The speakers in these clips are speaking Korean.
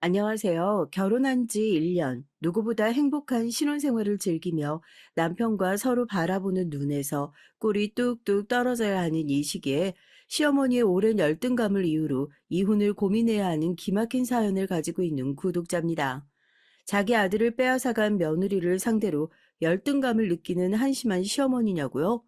안녕하세요. 결혼한 지 1년, 누구보다 행복한 신혼생활을 즐기며 남편과 서로 바라보는 눈에서 꿀이 뚝뚝 떨어져야 하는 이 시기에 시어머니의 오랜 열등감을 이유로 이혼을 고민해야 하는 기막힌 사연을 가지고 있는 구독자입니다. 자기 아들을 빼앗아간 며느리를 상대로 열등감을 느끼는 한심한 시어머니냐고요?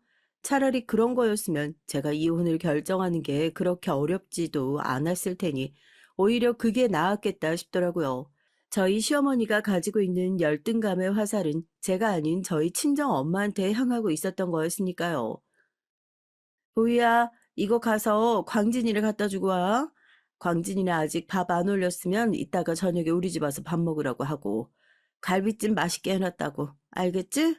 차라리 그런 거였으면 제가 이혼을 결정하는 게 그렇게 어렵지도 않았을 테니 오히려 그게 나았겠다 싶더라고요. 저희 시어머니가 가지고 있는 열등감의 화살은 제가 아닌 저희 친정 엄마한테 향하고 있었던 거였으니까요. 보희야, 이거 가서 광진이를 갖다 주고 와. 광진이는 아직 밥 안 올렸으면 이따가 저녁에 우리 집 와서 밥 먹으라고 하고. 갈비찜 맛있게 해놨다고. 알겠지?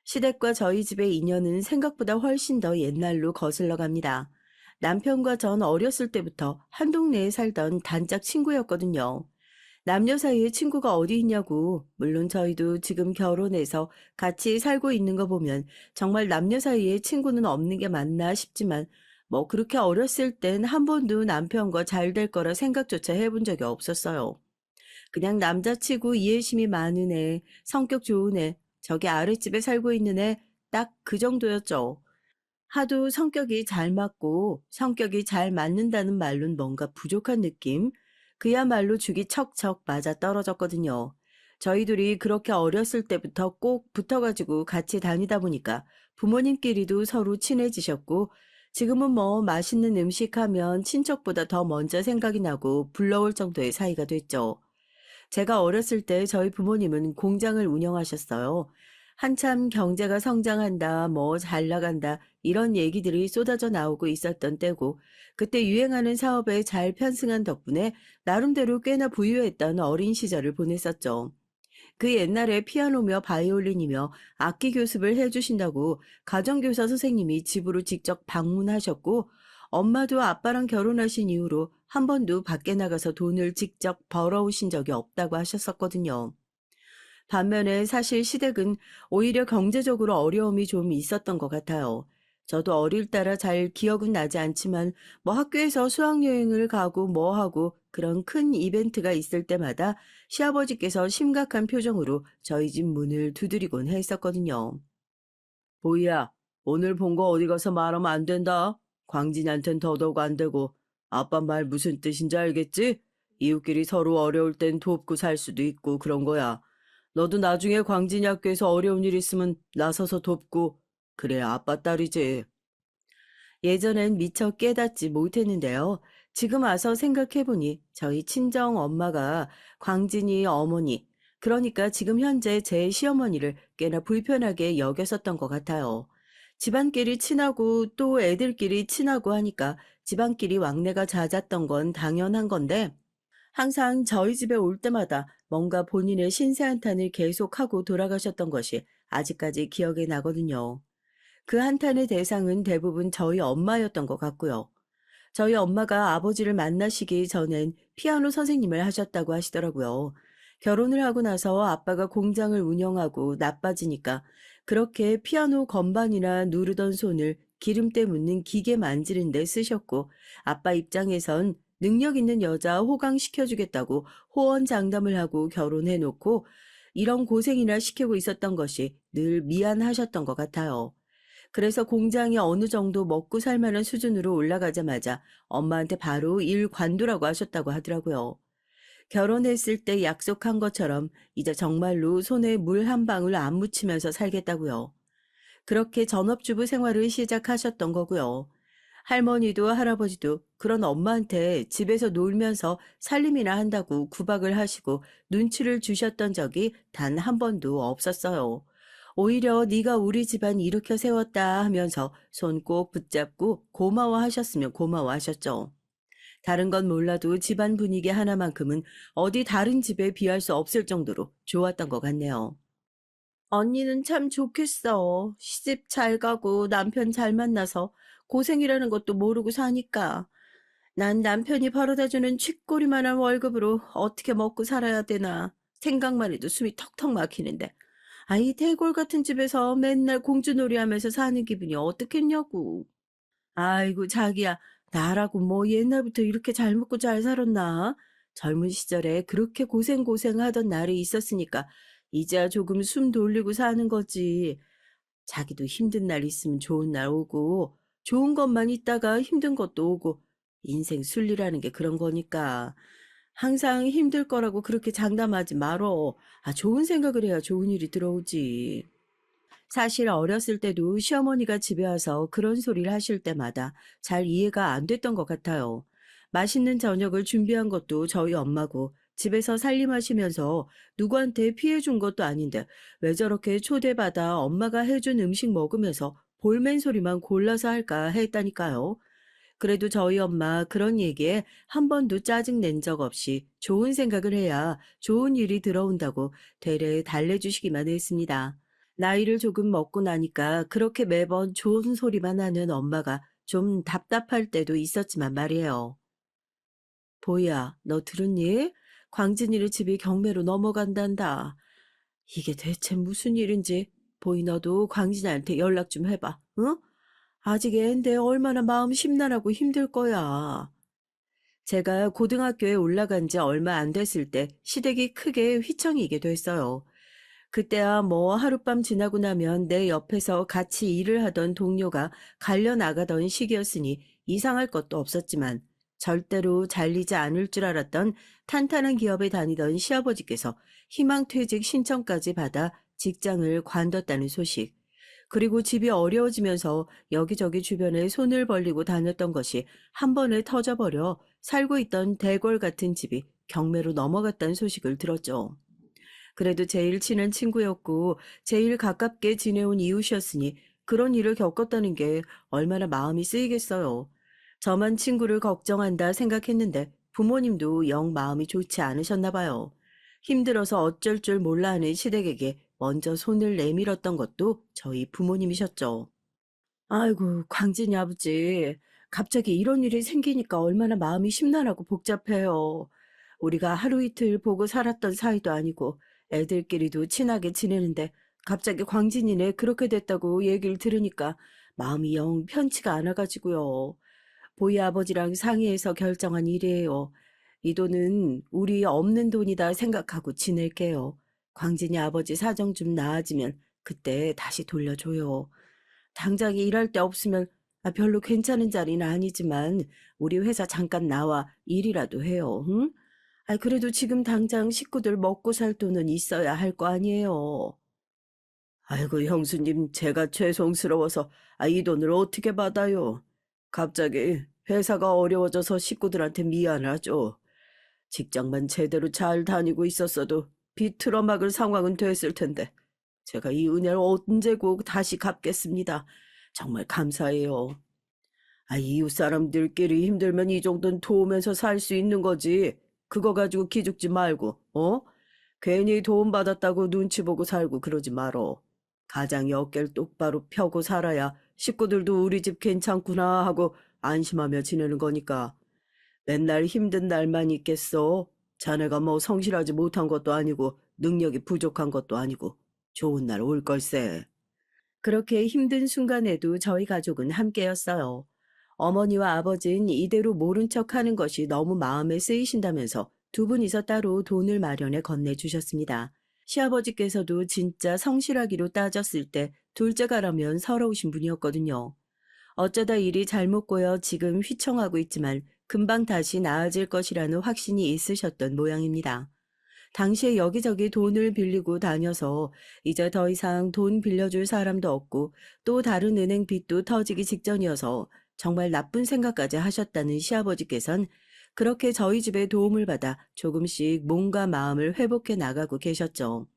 시댁과 저희 집의 인연은 생각보다 훨씬 더 옛날로 거슬러 갑니다. 남편과 전 어렸을 때부터 한 동네에 살던 단짝 친구였거든요. 남녀 사이에 친구가 어디 있냐고. 물론 저희도 지금 결혼해서 같이 살고 있는 거 보면 정말 남녀 사이에 친구는 없는 게 맞나 싶지만 뭐 그렇게 어렸을 땐 한 번도 남편과 잘 될 거라 생각조차 해본 적이 없었어요. 그냥 남자치고 이해심이 많은 애, 성격 좋은 애, 저기 아랫집에 살고 있는 애, 딱 그 정도였죠. 하도 성격이 잘 맞고 성격이 잘 맞는다는 말론 뭔가 부족한 느낌? 그야말로 죽이 척척 맞아 떨어졌거든요. 저희 둘이 그렇게 어렸을 때부터 꼭 붙어가지고 같이 다니다 보니까 부모님끼리도 서로 친해지셨고 지금은 뭐 맛있는 음식 하면 친척보다 더 먼저 생각이 나고 불러올 정도의 사이가 됐죠. 제가 어렸을 때 저희 부모님은 공장을 운영하셨어요. 한참 경제가 성장한다, 뭐 잘 나간다, 이런 얘기들이 쏟아져 나오고 있었던 때고, 그때 유행하는 사업에 잘 편승한 덕분에 나름대로 꽤나 부유했던 어린 시절을 보냈었죠. 그 옛날에 피아노며 바이올린이며 악기 교습을 해주신다고 가정교사 선생님이 집으로 직접 방문하셨고, 엄마도 아빠랑 결혼하신 이후로 한 번도 밖에 나가서 돈을 직접 벌어오신 적이 없다고 하셨었거든요. 반면에 사실 시댁은 오히려 경제적으로 어려움이 좀 있었던 것 같아요. 저도 어릴 때라 잘 기억은 나지 않지만 뭐 학교에서 수학여행을 가고 뭐 하고 그런 큰 이벤트가 있을 때마다 시아버지께서 심각한 표정으로 저희 집 문을 두드리곤 했었거든요. 보이야, 오늘 본 거 어디 가서 말하면 안 된다. 광진이한텐 더더욱 안 되고. 아빠 말 무슨 뜻인지 알겠지? 이웃끼리 서로 어려울 땐 돕고 살 수도 있고 그런 거야. 너도 나중에 광진이 학교에서 어려운 일 있으면 나서서 돕고. 그래야 아빠 딸이지. 예전엔 미처 깨닫지 못했는데요. 지금 와서 생각해보니 저희 친정 엄마가 광진이 어머니, 그러니까 지금 현재 제 시어머니를 꽤나 불편하게 여겼었던 것 같아요. 집안끼리 친하고 또 애들끼리 친하고 하니까 집안끼리 왕래가 잦았던 건 당연한 건데 항상 저희 집에 올 때마다 뭔가 본인의 신세 한탄을 계속하고 돌아가셨던 것이 아직까지 기억에 나거든요. 그 한탄의 대상은 대부분 저희 엄마였던 것 같고요. 저희 엄마가 아버지를 만나시기 전엔 피아노 선생님을 하셨다고 하시더라고요. 결혼을 하고 나서 아빠가 공장을 운영하고 나빠지니까 그렇게 피아노 건반이나 누르던 손을 기름때 묻는 기계 만지는 데 쓰셨고 아빠 입장에선 능력 있는 여자 호강시켜주겠다고 호언장담을 하고 결혼해놓고 이런 고생이나 시키고 있었던 것이 늘 미안하셨던 것 같아요. 그래서 공장이 어느 정도 먹고 살 만한 수준으로 올라가자마자 엄마한테 바로 일 관두라고 하셨다고 하더라고요. 결혼했을 때 약속한 것처럼 이제 정말로 손에 물 한 방울 안 묻히면서 살겠다고요. 그렇게 전업주부 생활을 시작하셨던 거고요. 할머니도 할아버지도 그런 엄마한테 집에서 놀면서 살림이나 한다고 구박을 하시고 눈치를 주셨던 적이 단 한 번도 없었어요. 오히려 네가 우리 집안 일으켜 세웠다 하면서 손 꼭 붙잡고 고마워하셨으면 고마워하셨죠. 다른 건 몰라도 집안 분위기 하나만큼은 어디 다른 집에 비할 수 없을 정도로 좋았던 것 같네요. 언니는 참 좋겠어. 시집 잘 가고 남편 잘 만나서 고생이라는 것도 모르고 사니까. 난 남편이 벌어다주는 쥐꼬리만한 월급으로 어떻게 먹고 살아야 되나. 생각만 해도 숨이 턱턱 막히는데. 아이 대골 같은 집에서 맨날 공주놀이 하면서 사는 기분이 어떻겠냐고. 아이고 자기야 나라고 뭐 옛날부터 이렇게 잘 먹고 잘 살았나? 젊은 시절에 그렇게 고생하던 날이 있었으니까 이제야 조금 숨 돌리고 사는 거지. 자기도 힘든 날 있으면 좋은 날 오고, 좋은 것만 있다가 힘든 것도 오고, 인생 순리라는 게 그런 거니까. 항상 힘들 거라고 그렇게 장담하지 말어. 좋은 생각을 해야 좋은 일이 들어오지. 사실 어렸을 때도 시어머니가 집에 와서 그런 소리를 하실 때마다 잘 이해가 안 됐던 것 같아요. 맛있는 저녁을 준비한 것도 저희 엄마고, 집에서 살림하시면서 누구한테 피해 준 것도 아닌데 왜 저렇게 초대받아 엄마가 해준 음식 먹으면서 볼멘 소리만 골라서 할까 했다니까요. 그래도 저희 엄마 그런 얘기에 한 번도 짜증 낸 적 없이 좋은 생각을 해야 좋은 일이 들어온다고 되레 달래주시기만 했습니다. 나이를 조금 먹고 나니까 그렇게 매번 좋은 소리만 하는 엄마가 좀 답답할 때도 있었지만 말이에요. 보이야, 너 들었니? 광진이네 집이 경매로 넘어간단다. 이게 대체 무슨 일인지. 보이 너도 광진이한테 연락 좀 해봐. 응? 아직 애인데 얼마나 마음 심란하고 힘들 거야. 제가 고등학교에 올라간 지 얼마 안 됐을 때 시댁이 크게 휘청이게 됐어요. 그때야 뭐 하룻밤 지나고 나면 내 옆에서 같이 일을 하던 동료가 갈려 나가던 시기였으니 이상할 것도 없었지만 절대로 잘리지 않을 줄 알았던 탄탄한 기업에 다니던 시아버지께서 희망퇴직 신청까지 받아 직장을 관뒀다는 소식. 그리고 집이 어려워지면서 여기저기 주변에 손을 벌리고 다녔던 것이 한 번에 터져버려 살고 있던 대궐 같은 집이 경매로 넘어갔다는 소식을 들었죠. 그래도 제일 친한 친구였고 제일 가깝게 지내온 이웃이었으니 그런 일을 겪었다는 게 얼마나 마음이 쓰이겠어요. 저만 친구를 걱정한다 생각했는데 부모님도 영 마음이 좋지 않으셨나 봐요. 힘들어서 어쩔 줄 몰라 하는 시댁에게 먼저 손을 내밀었던 것도 저희 부모님이셨죠. 아이고, 광진이 아버지. 갑자기 이런 일이 생기니까 얼마나 마음이 심란하고 복잡해요. 우리가 하루 이틀 보고 살았던 사이도 아니고 애들끼리도 친하게 지내는데 갑자기 광진이네 그렇게 됐다고 얘기를 들으니까 마음이 영 편치가 않아가지고요. 보이 아버지랑 상의해서 결정한 일이에요. 이 돈은 우리 없는 돈이다 생각하고 지낼게요. 광진이 아버지 사정 좀 나아지면 그때 다시 돌려줘요. 당장 일할 데 없으면 별로 괜찮은 자리는 아니지만 우리 회사 잠깐 나와 일이라도 해요. 응? 그래도 지금 당장 식구들 먹고 살 돈은 있어야 할 거 아니에요. 아이고, 형수님, 제가 죄송스러워서 이 돈을 어떻게 받아요? 갑자기 회사가 어려워져서 식구들한테 미안하죠. 직장만 제대로 잘 다니고 있었어도 비틀어 막을 상황은 됐을 텐데 제가 이 은혜를 언제 꼭 다시 갚겠습니다. 정말 감사해요. 이웃 사람들끼리 힘들면 이 정도는 도우면서 살 수 있는 거지. 그거 가지고 기죽지 말고, 어? 괜히 도움받았다고 눈치 보고 살고 그러지 말어. 가장이 어깨를 똑바로 펴고 살아야 식구들도 우리 집 괜찮구나 하고 안심하며 지내는 거니까. 맨날 힘든 날만 있겠어. 자네가 뭐 성실하지 못한 것도 아니고 능력이 부족한 것도 아니고 좋은 날 올 걸세. 그렇게 힘든 순간에도 저희 가족은 함께였어요. 어머니와 아버지는 이대로 모른 척 하는 것이 너무 마음에 쓰이신다면서 두 분이서 따로 돈을 마련해 건네주셨습니다. 시아버지께서도 진짜 성실하기로 따졌을 때 둘째가라면 서러우신 분이었거든요. 어쩌다 일이 잘못 꼬여 지금 휘청하고 있지만 금방 다시 나아질 것이라는 확신이 있으셨던 모양입니다. 당시에 여기저기 돈을 빌리고 다녀서 이제 더 이상 돈 빌려줄 사람도 없고 또 다른 은행 빚도 터지기 직전이어서 정말 나쁜 생각까지 하셨다는 시아버지께선 그렇게 저희 집에 도움을 받아 조금씩 몸과 마음을 회복해 나가고 계셨죠.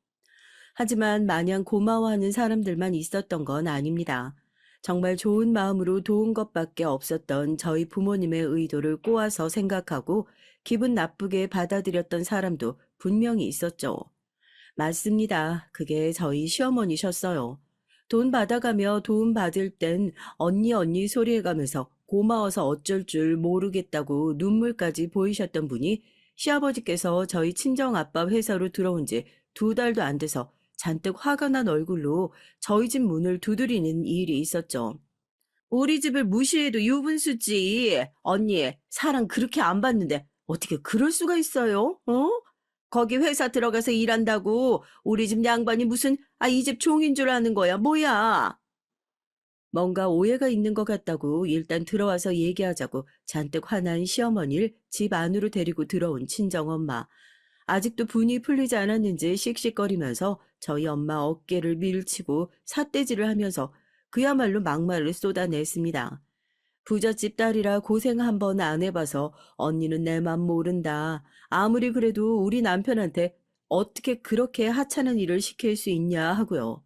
하지만 마냥 고마워하는 사람들만 있었던 건 아닙니다. 정말 좋은 마음으로 도운 것밖에 없었던 저희 부모님의 의도를 꼬아서 생각하고 기분 나쁘게 받아들였던 사람도 분명히 있었죠. 맞습니다. 그게 저희 시어머니셨어요. 돈 받아가며 도움 받을 땐 언니 언니 소리해가면서 고마워서 어쩔 줄 모르겠다고 눈물까지 보이셨던 분이 시아버지께서 저희 친정아빠 회사로 들어온 지 2달도 안 돼서 잔뜩 화가 난 얼굴로 저희 집 문을 두드리는 일이 있었죠. 우리 집을 무시해도 유분수지. 언니, 사랑 그렇게 안 받는데 어떻게 그럴 수가 있어요? 어? 거기 회사 들어가서 일한다고 우리 집 양반이 무슨 이 집 종인 줄 아는 거야. 뭐야? 뭔가 오해가 있는 것 같다고 일단 들어와서 얘기하자고 잔뜩 화난 시어머니를 집 안으로 데리고 들어온 친정엄마. 아직도 분이 풀리지 않았는지 씩씩거리면서 저희 엄마 어깨를 밀치고 삿대질을 하면서 그야말로 막말을 쏟아냈습니다. 부잣집 딸이라 고생 한 번 안 해봐서 언니는 내 맘 모른다. 아무리 그래도 우리 남편한테 어떻게 그렇게 하찮은 일을 시킬 수 있냐 하고요.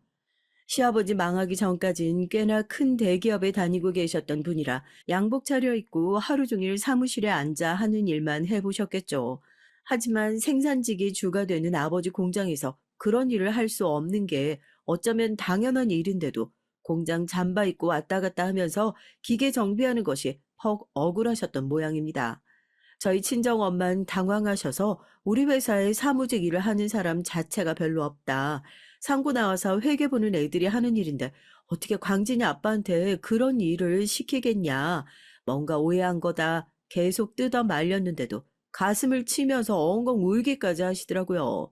시아버지 망하기 전까진 꽤나 큰 대기업에 다니고 계셨던 분이라 양복 차려입고 하루 종일 사무실에 앉아 하는 일만 해보셨겠죠. 하지만 생산직이 주가 되는 아버지 공장에서 그런 일을 할 수 없는 게 어쩌면 당연한 일인데도 공장 잠바 입고 왔다 갔다 하면서 기계 정비하는 것이 퍽 억울하셨던 모양입니다. 저희 친정엄만 당황하셔서 우리 회사에 사무직 일을 하는 사람 자체가 별로 없다. 상고 나와서 회계 보는 애들이 하는 일인데 어떻게 광진이 아빠한테 그런 일을 시키겠냐. 뭔가 오해한 거다. 계속 뜯어 말렸는데도 가슴을 치면서 엉엉 울기까지 하시더라고요.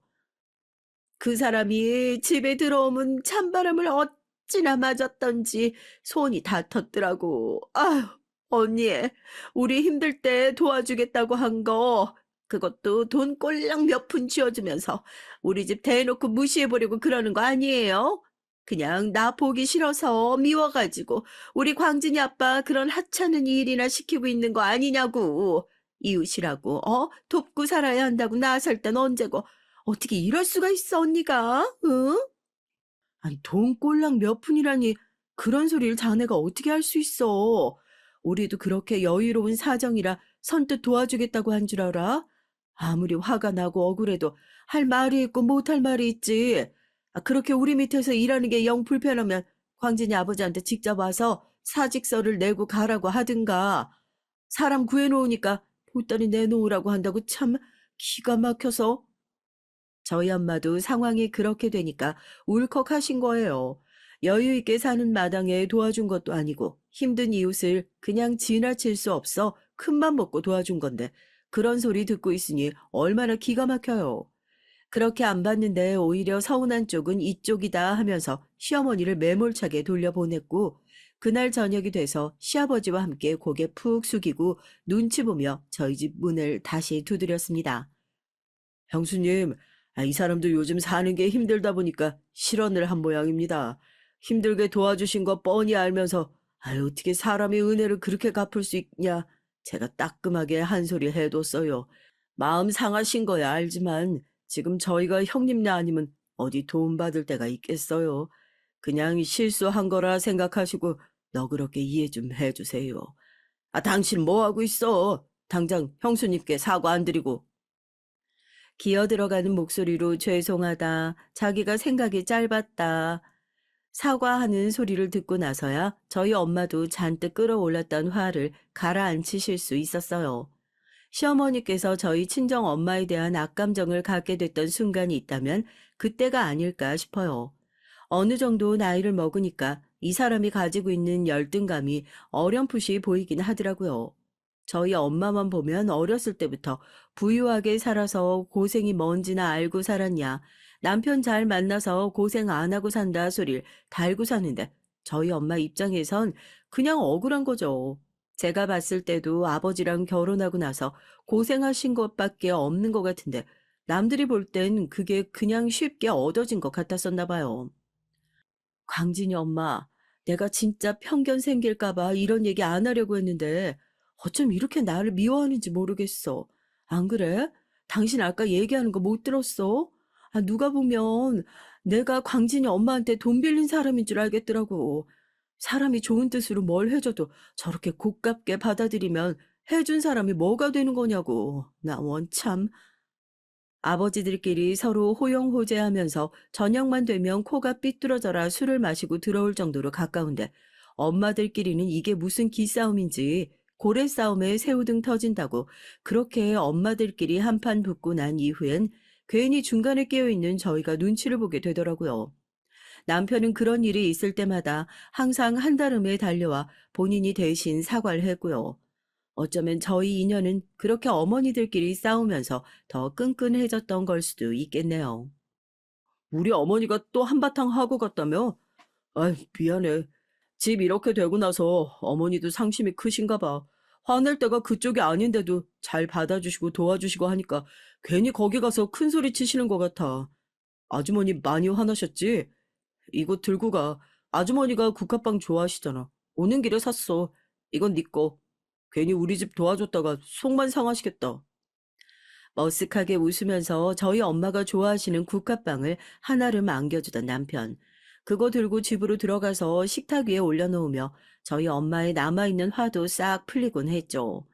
그 사람이 집에 들어오면 찬바람을 어찌나 맞았던지 손이 다 텄더라고. 아휴, 언니, 우리 힘들 때 도와주겠다고 한 거, 그것도 돈 꼴랑 몇 푼 쥐어주면서 우리 집 대놓고 무시해버리고 그러는 거 아니에요? 그냥 나 보기 싫어서 미워가지고 우리 광진이 아빠 그런 하찮은 일이나 시키고 있는 거 아니냐고. 이웃이라고, 돕고 살아야 한다고 나설 땐 언제고, 어떻게 이럴 수가 있어, 언니가? 응? 아니, 돈 꼴랑 몇 푼이라니 그런 소리를 자네가 어떻게 할 수 있어? 우리도 그렇게 여유로운 사정이라 선뜻 도와주겠다고 한 줄 알아? 아무리 화가 나고 억울해도 할 말이 있고 못할 말이 있지. 그렇게 우리 밑에서 일하는 게 영 불편하면 광진이 아버지한테 직접 와서 사직서를 내고 가라고 하든가. 사람 구해놓으니까 보따리 내놓으라고 한다고 참 기가 막혀서. 저희 엄마도 상황이 그렇게 되니까 울컥하신 거예요. 여유 있게 사는 마당에 도와준 것도 아니고 힘든 이웃을 그냥 지나칠 수 없어 큰맘 먹고 도와준 건데 그런 소리 듣고 있으니 얼마나 기가 막혀요. 그렇게 안 봤는데 오히려 서운한 쪽은 이쪽이다 하면서 시어머니를 매몰차게 돌려보냈고 그날 저녁이 돼서 시아버지와 함께 고개 푹 숙이고 눈치 보며 저희 집 문을 다시 두드렸습니다. 형수님, 이 사람도 요즘 사는 게 힘들다 보니까 실언을 한 모양입니다. 힘들게 도와주신 거 뻔히 알면서, 어떻게 사람의 은혜를 그렇게 갚을 수 있냐. 제가 따끔하게 한 소리 해뒀어요. 마음 상하신 거야 알지만, 지금 저희가 형님네 아니면 어디 도움받을 때가 있겠어요. 그냥 실수한 거라 생각하시고, 너그럽게 이해 좀 해주세요. 당신 뭐 하고 있어? 당장 형수님께 사과 안 드리고. 기어 들어가는 목소리로 죄송하다, 자기가 생각이 짧았다, 사과하는 소리를 듣고 나서야 저희 엄마도 잔뜩 끌어올랐던 화를 가라앉히실 수 있었어요. 시어머니께서 저희 친정 엄마에 대한 악감정을 갖게 됐던 순간이 있다면 그때가 아닐까 싶어요. 어느 정도 나이를 먹으니까 이 사람이 가지고 있는 열등감이 어렴풋이 보이긴 하더라고요. 저희 엄마만 보면 어렸을 때부터 부유하게 살아서 고생이 뭔지나 알고 살았냐, 남편 잘 만나서 고생 안 하고 산다 소리를 달고 사는데 저희 엄마 입장에선 그냥 억울한 거죠. 제가 봤을 때도 아버지랑 결혼하고 나서 고생하신 것밖에 없는 것 같은데 남들이 볼 땐 그게 그냥 쉽게 얻어진 것 같았었나 봐요. 광진이 엄마, 내가 진짜 편견 생길까봐 이런 얘기 안 하려고 했는데 어쩜 이렇게 나를 미워하는지 모르겠어. 안 그래? 당신 아까 얘기하는 거 못 들었어? 누가 보면 내가 광진이 엄마한테 돈 빌린 사람인 줄 알겠더라고. 사람이 좋은 뜻으로 뭘 해줘도 저렇게 고깝게 받아들이면 해준 사람이 뭐가 되는 거냐고. 나 원참. 아버지들끼리 서로 호용호제하면서 저녁만 되면 코가 삐뚤어져라 술을 마시고 들어올 정도로 가까운데 엄마들끼리는 이게 무슨 기싸움인지 고래 싸움에 새우등 터진다고 그렇게 엄마들끼리 한판 붙고 난 이후엔 괜히 중간에 끼어있는 저희가 눈치를 보게 되더라고요. 남편은 그런 일이 있을 때마다 항상 한달음에 달려와 본인이 대신 사과를 했고요. 어쩌면 저희 인연은 그렇게 어머니들끼리 싸우면서 더 끈끈해졌던 걸 수도 있겠네요. 우리 어머니가 또 한바탕 하고 갔다며? 아이, 미안해. 집 이렇게 되고 나서 어머니도 상심이 크신가 봐. 화낼 때가 그쪽이 아닌데도 잘 받아주시고 도와주시고 하니까 괜히 거기 가서 큰 소리 치시는 것 같아. 아주머니 많이 화나셨지? 이거 들고 가. 아주머니가 국화빵 좋아하시잖아. 오는 길에 샀어. 이건 네 거. 괜히 우리 집 도와줬다가 속만 상하시겠다. 머쓱하게 웃으면서 저희 엄마가 좋아하시는 국화빵을 한아름 안겨주던 남편. 그거 들고 집으로 들어가서 식탁 위에 올려놓으며 저희 엄마의 남아있는 화도 싹 풀리곤 했죠.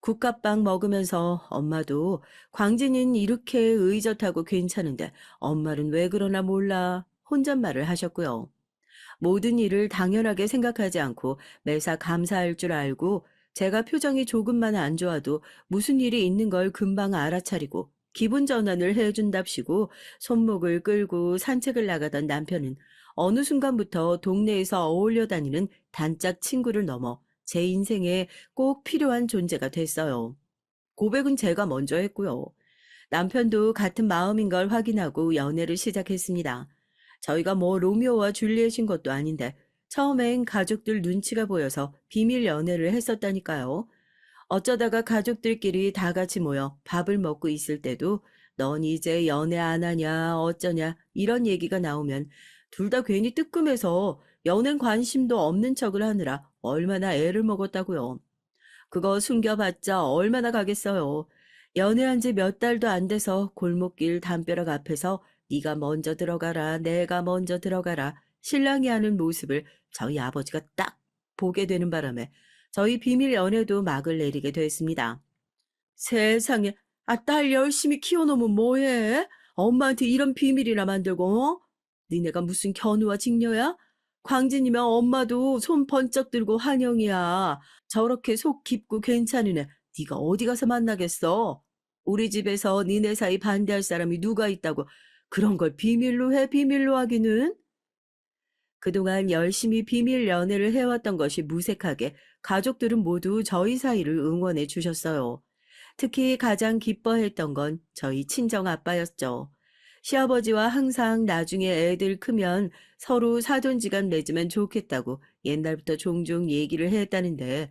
국화빵 먹으면서 엄마도 광진인 이렇게 의젓하고 괜찮은데 엄마는 왜 그러나 몰라 혼잣말을 하셨고요. 모든 일을 당연하게 생각하지 않고 매사 감사할 줄 알고 제가 표정이 조금만 안 좋아도 무슨 일이 있는 걸 금방 알아차리고 기분 전환을 해준답시고 손목을 끌고 산책을 나가던 남편은 어느 순간부터 동네에서 어울려 다니는 단짝 친구를 넘어 제 인생에 꼭 필요한 존재가 됐어요. 고백은 제가 먼저 했고요. 남편도 같은 마음인 걸 확인하고 연애를 시작했습니다. 저희가 뭐 로미오와 줄리엣인 것도 아닌데 처음엔 가족들 눈치가 보여서 비밀 연애를 했었다니까요. 어쩌다가 가족들끼리 다 같이 모여 밥을 먹고 있을 때도 넌 이제 연애 안 하냐 어쩌냐 이런 얘기가 나오면 둘 다 괜히 뜨끔해서 연애 관심도 없는 척을 하느라 얼마나 애를 먹었다고요. 그거 숨겨봤자 얼마나 가겠어요. 연애한 지 몇 달도 안 돼서 골목길 담벼락 앞에서 네가 먼저 들어가라, 내가 먼저 들어가라, 신랑이 하는 모습을 저희 아버지가 딱 보게 되는 바람에 저희 비밀 연애도 막을 내리게 됐습니다. 세상에, 딸 열심히 키워놓으면 뭐해? 엄마한테 이런 비밀이나 만들고, 어? 니네가 무슨 견우와 직녀야? 광진이면 엄마도 손 번쩍 들고 환영이야. 저렇게 속 깊고 괜찮은 애, 네가 어디 가서 만나겠어? 우리 집에서 니네 사이 반대할 사람이 누가 있다고 그런 걸 비밀로 해, 비밀로 하기는? 그동안 열심히 비밀 연애를 해왔던 것이 무색하게 가족들은 모두 저희 사이를 응원해 주셨어요. 특히 가장 기뻐했던 건 저희 친정 아빠였죠. 시아버지와 항상 나중에 애들 크면 서로 사돈지간 맺으면 좋겠다고 옛날부터 종종 얘기를 했다는데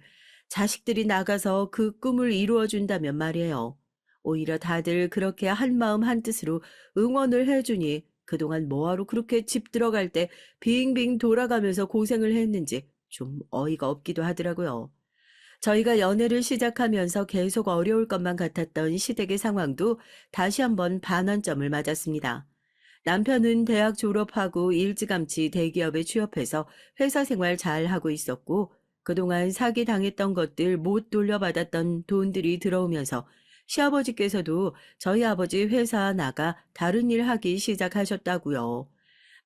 자식들이 나가서 그 꿈을 이루어준다면 말이에요. 오히려 다들 그렇게 한마음 한뜻으로 응원을 해주니 그동안 뭐하러 그렇게 집 들어갈 때 빙빙 돌아가면서 고생을 했는지 좀 어이가 없기도 하더라고요. 저희가 연애를 시작하면서 계속 어려울 것만 같았던 시댁의 상황도 다시 한번 반환점을 맞았습니다. 남편은 대학 졸업하고 일찌감치 대기업에 취업해서 회사 생활 잘 하고 있었고, 그동안 사기당했던 것들 못 돌려받았던 돈들이 들어오면서 시아버지께서도 저희 아버지 회사 나가 다른 일 하기 시작하셨다고요.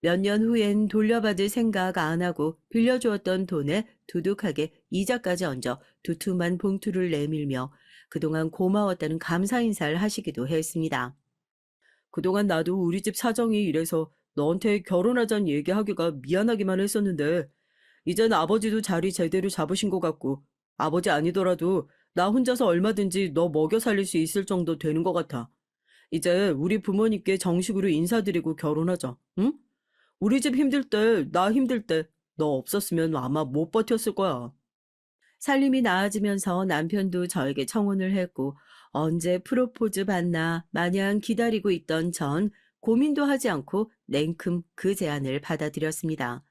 몇 년 후엔 돌려받을 생각 안 하고 빌려주었던 돈에 두둑하게 이자까지 얹어 두툼한 봉투를 내밀며 그동안 고마웠다는 감사 인사를 하시기도 했습니다. 그동안 나도 우리 집 사정이 이래서 너한테 결혼하자는 얘기하기가 미안하기만 했었는데, 이젠 아버지도 자리 제대로 잡으신 것 같고, 아버지 아니더라도 나 혼자서 얼마든지 너 먹여 살릴 수 있을 정도 되는 것 같아. 이제 우리 부모님께 정식으로 인사드리고 결혼하자, 응? 우리 집 힘들 때, 나 힘들 때, 너 없었으면 아마 못 버텼을 거야. 살림이 나아지면서 남편도 저에게 청혼을 했고 언제 프로포즈 받나 마냥 기다리고 있던 전 고민도 하지 않고 냉큼 그 제안을 받아들였습니다.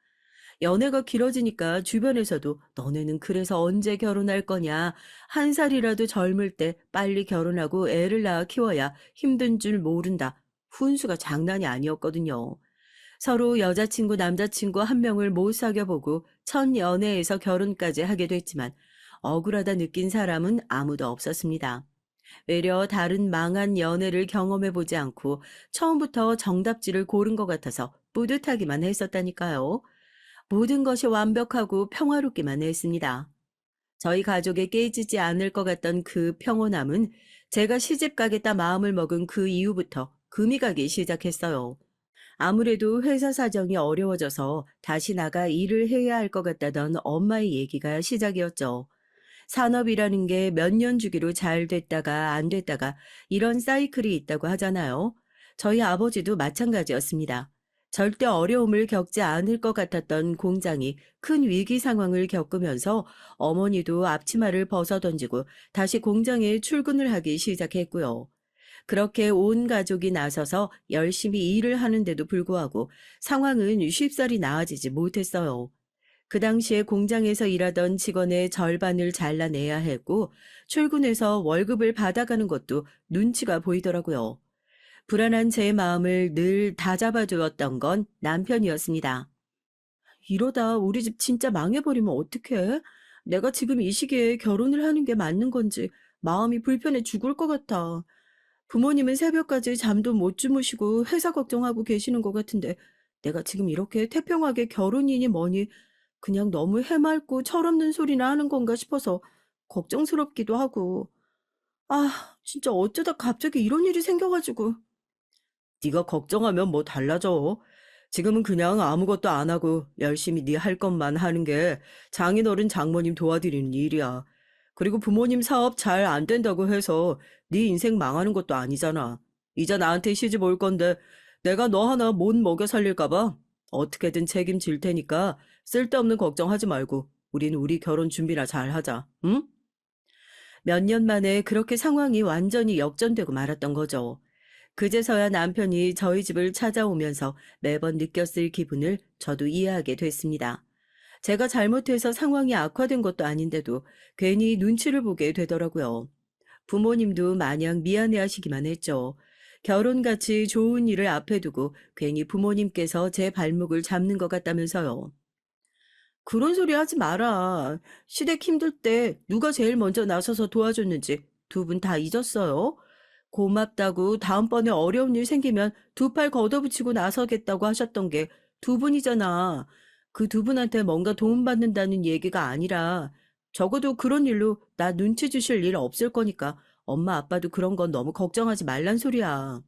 연애가 길어지니까 주변에서도 너네는 그래서 언제 결혼할 거냐, 한 살이라도 젊을 때 빨리 결혼하고 애를 낳아 키워야 힘든 줄 모른다. 훈수가 장난이 아니었거든요. 서로 여자친구, 남자친구 한 명을 못 사귀어보고 첫 연애에서 결혼까지 하게 됐지만 억울하다 느낀 사람은 아무도 없었습니다. 외려 다른 망한 연애를 경험해보지 않고 처음부터 정답지를 고른 것 같아서 뿌듯하기만 했었다니까요. 모든 것이 완벽하고 평화롭기만 했습니다. 저희 가족에 깨지지 않을 것 같던 그 평온함은 제가 시집 가겠다 마음을 먹은 그 이후부터 금이 가기 시작했어요. 아무래도 회사 사정이 어려워져서 다시 나가 일을 해야 할 것 같다던 엄마의 얘기가 시작이었죠. 산업이라는 게 몇 년 주기로 잘 됐다가 안 됐다가 이런 사이클이 있다고 하잖아요. 저희 아버지도 마찬가지였습니다. 절대 어려움을 겪지 않을 것 같았던 공장이 큰 위기 상황을 겪으면서 어머니도 앞치마를 벗어던지고 다시 공장에 출근을 하기 시작했고요. 그렇게 온 가족이 나서서 열심히 일을 하는데도 불구하고 상황은 쉽사리 나아지지 못했어요. 그 당시에 공장에서 일하던 직원의 절반을 잘라내야 했고, 출근해서 월급을 받아가는 것도 눈치가 보이더라고요. 불안한 제 마음을 늘 다잡아주었던 건 남편이었습니다. 이러다 우리 집 진짜 망해버리면 어떡해? 내가 지금 이 시기에 결혼을 하는 게 맞는 건지 마음이 불편해 죽을 것 같아. 부모님은 새벽까지 잠도 못 주무시고 회사 걱정하고 계시는 것 같은데 내가 지금 이렇게 태평하게 결혼이니 뭐니 그냥 너무 해맑고 철없는 소리나 하는 건가 싶어서 걱정스럽기도 하고. 아, 진짜 어쩌다 갑자기 이런 일이 생겨가지고. 네가 걱정하면 뭐 달라져. 지금은 그냥 아무것도 안 하고 열심히 네 할 것만 하는 게 장인어른 장모님 도와드리는 일이야. 그리고 부모님 사업 잘 안 된다고 해서 네 인생 망하는 것도 아니잖아. 이제 나한테 시집 올 건데 내가 너 하나 못 먹여 살릴까 봐 어떻게든 책임질 테니까 쓸데없는 걱정하지 말고 우린 우리 결혼 준비나 잘 하자. 응? 몇 년 만에 그렇게 상황이 완전히 역전되고 말았던 거죠. 그제서야 남편이 저희 집을 찾아오면서 매번 느꼈을 기분을 저도 이해하게 됐습니다. 제가 잘못해서 상황이 악화된 것도 아닌데도 괜히 눈치를 보게 되더라고요. 부모님도 마냥 미안해하시기만 했죠. 결혼같이 좋은 일을 앞에 두고 괜히 부모님께서 제 발목을 잡는 것 같다면서요. 그런 소리 하지 마라. 시댁 힘들 때 누가 제일 먼저 나서서 도와줬는지 두 분 다 잊었어요? 고맙다고 다음번에 어려운 일 생기면 두 팔 걷어붙이고 나서겠다고 하셨던 게 두 분이잖아. 그 두 분한테 뭔가 도움받는다는 얘기가 아니라 적어도 그런 일로 나 눈치 주실 일 없을 거니까 엄마 아빠도 그런 건 너무 걱정하지 말란 소리야.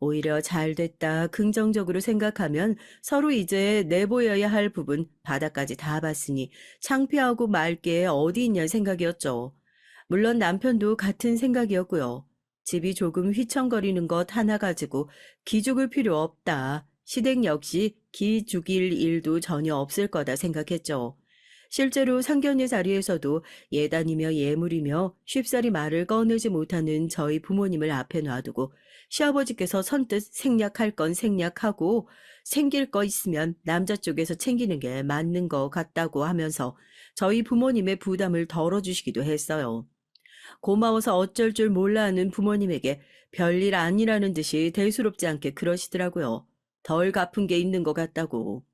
오히려 잘 됐다 긍정적으로 생각하면 서로 이제 내보여야 할 부분 바닥까지 다 봤으니 창피하고 말 게 어디 있냐 생각이었죠. 물론 남편도 같은 생각이었고요. 집이 조금 휘청거리는 것 하나 가지고 기죽을 필요 없다. 시댁 역시 기죽일 일도 전혀 없을 거다 생각했죠. 실제로 상견례 자리에서도 예단이며 예물이며 쉽사리 말을 꺼내지 못하는 저희 부모님을 앞에 놔두고 시아버지께서 선뜻 생략할 건 생략하고 생길 거 있으면 남자 쪽에서 챙기는 게 맞는 것 같다고 하면서 저희 부모님의 부담을 덜어주시기도 했어요. 고마워서 어쩔 줄 몰라 하는 부모님에게 별일 아니라는 듯이 대수롭지 않게 그러시더라고요. 덜 갚은 게 있는 것 같다고.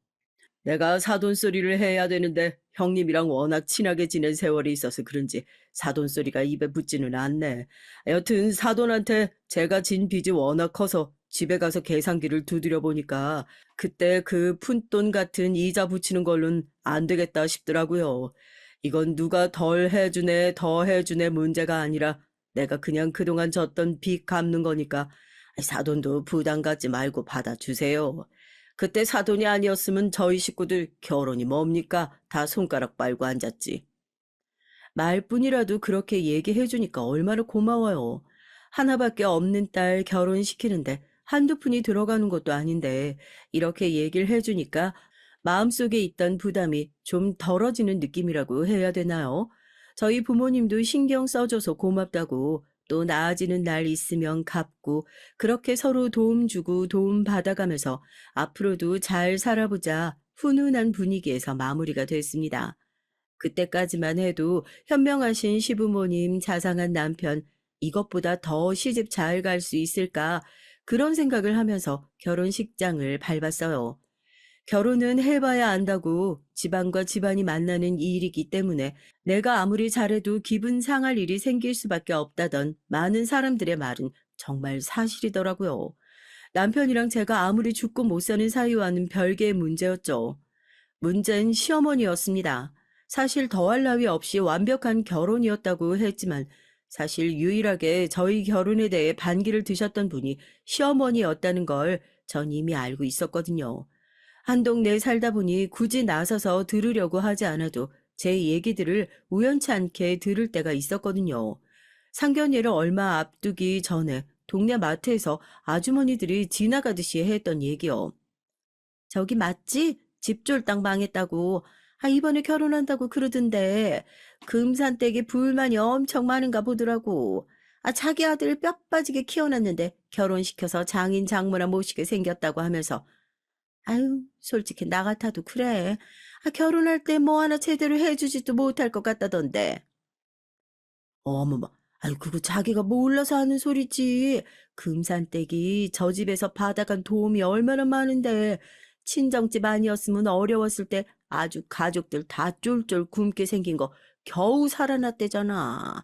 내가 사돈소리를 해야 되는데 형님이랑 워낙 친하게 지낸 세월이 있어서 그런지 사돈소리가 입에 붙지는 않네. 여튼 사돈한테 제가 진 빚이 워낙 커서 집에 가서 계산기를 두드려 보니까 그때 그 푼돈 같은 이자 붙이는 걸로는 안 되겠다 싶더라고요. 이건 누가 덜 해주네 더 해주네 문제가 아니라 내가 그냥 그동안 졌던 빚 갚는 거니까 사돈도 부담 갖지 말고 받아주세요. 그때 사돈이 아니었으면 저희 식구들 결혼이 뭡니까? 다 손가락 빨고 앉았지. 말뿐이라도 그렇게 얘기해 주니까 얼마나 고마워요. 하나밖에 없는 딸 결혼시키는데 한두 푼이 들어가는 것도 아닌데 이렇게 얘기를 해 주니까 마음속에 있던 부담이 좀 덜어지는 느낌이라고 해야 되나요? 저희 부모님도 신경 써줘서 고맙다고 또 나아지는 날 있으면 갚고 그렇게 서로 도움 주고 도움 받아가면서 앞으로도 잘 살아보자 훈훈한 분위기에서 마무리가 됐습니다. 그때까지만 해도 현명하신 시부모님, 자상한 남편, 이것보다 더 시집 잘 갈 수 있을까? 그런 생각을 하면서 결혼식장을 밟았어요. 결혼은 해봐야 안다고 집안과 집안이 만나는 일이기 때문에 내가 아무리 잘해도 기분 상할 일이 생길 수밖에 없다던 많은 사람들의 말은 정말 사실이더라고요. 남편이랑 제가 아무리 죽고 못 사는 사이와는 별개의 문제였죠. 문제는 시어머니였습니다. 사실 더할 나위 없이 완벽한 결혼이었다고 했지만 사실 유일하게 저희 결혼에 대해 반기를 드셨던 분이 시어머니였다는 걸 전 이미 알고 있었거든요. 한 동네에 살다 보니 굳이 나서서 들으려고 하지 않아도 제 얘기들을 우연치 않게 들을 때가 있었거든요. 상견례를 얼마 앞두기 전에 동네 마트에서 아주머니들이 지나가듯이 했던 얘기요. 저기 맞지? 집쫄딱 망했다고. 아, 이번에 결혼한다고 그러던데 금산댁에 불만이 엄청 많은가 보더라고. 아, 자기 아들 뼈 빠지게 키워놨는데 결혼시켜서 장인 장모나 모시게 생겼다고 하면서 아유, 솔직히 나 같아도 그래. 아, 결혼할 때 뭐 하나 제대로 해주지도 못할 것 같다던데. 어머머, 아유, 그거 자기가 몰라서 하는 소리지. 금산댁이 저 집에서 받아간 도움이 얼마나 많은데, 친정집 아니었으면 어려웠을 때 아주 가족들 다 쫄쫄 굶게 생긴 거 겨우 살아났대잖아.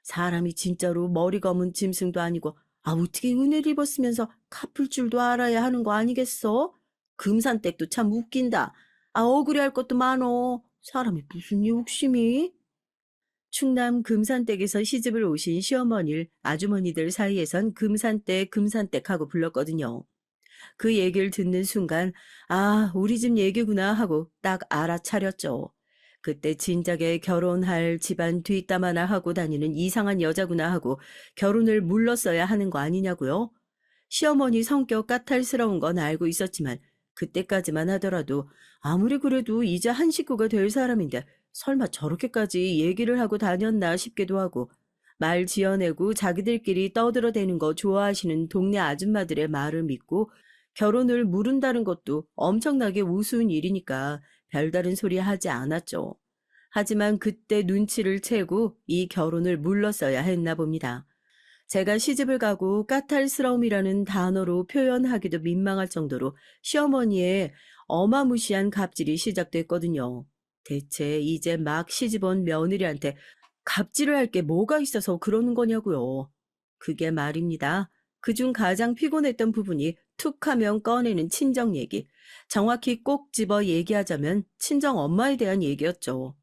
사람이 진짜로 머리 검은 짐승도 아니고, 아, 어떻게 은혜를 입었으면서 갚을 줄도 알아야 하는 거 아니겠어? 금산댁도 참 웃긴다. 아, 억울해할 것도 많어. 사람이 무슨 욕심이? 충남 금산댁에서 시집을 오신 시어머니를 아주머니들 사이에선 금산댁, 금산댁 하고 불렀거든요. 그 얘기를 듣는 순간, 아, 우리 집 얘기구나 하고 딱 알아차렸죠. 그때 진작에 결혼할 집안 뒷담 화나 하고 다니는 이상한 여자구나 하고 결혼을 물렀어야 하는 거 아니냐고요? 시어머니 성격 까탈스러운 건 알고 있었지만 그때까지만 하더라도 아무리 그래도 이제 한 식구가 될 사람인데 설마 저렇게까지 얘기를 하고 다녔나 싶기도 하고 말 지어내고 자기들끼리 떠들어대는 거 좋아하시는 동네 아줌마들의 말을 믿고 결혼을 무른다는 것도 엄청나게 우스운 일이니까 별다른 소리 하지 않았죠. 하지만 그때 눈치를 채고 이 결혼을 물렀어야 했나 봅니다. 제가 시집을 가고 까탈스러움이라는 단어로 표현하기도 민망할 정도로 시어머니의 어마무시한 갑질이 시작됐거든요. 대체 이제 막 시집 온 며느리한테 갑질을 할 게 뭐가 있어서 그러는 거냐고요. 그게 말입니다. 그중 가장 피곤했던 부분이 툭 하면 꺼내는 친정 얘기. 정확히 꼭 집어 얘기하자면 친정 엄마에 대한 얘기였죠.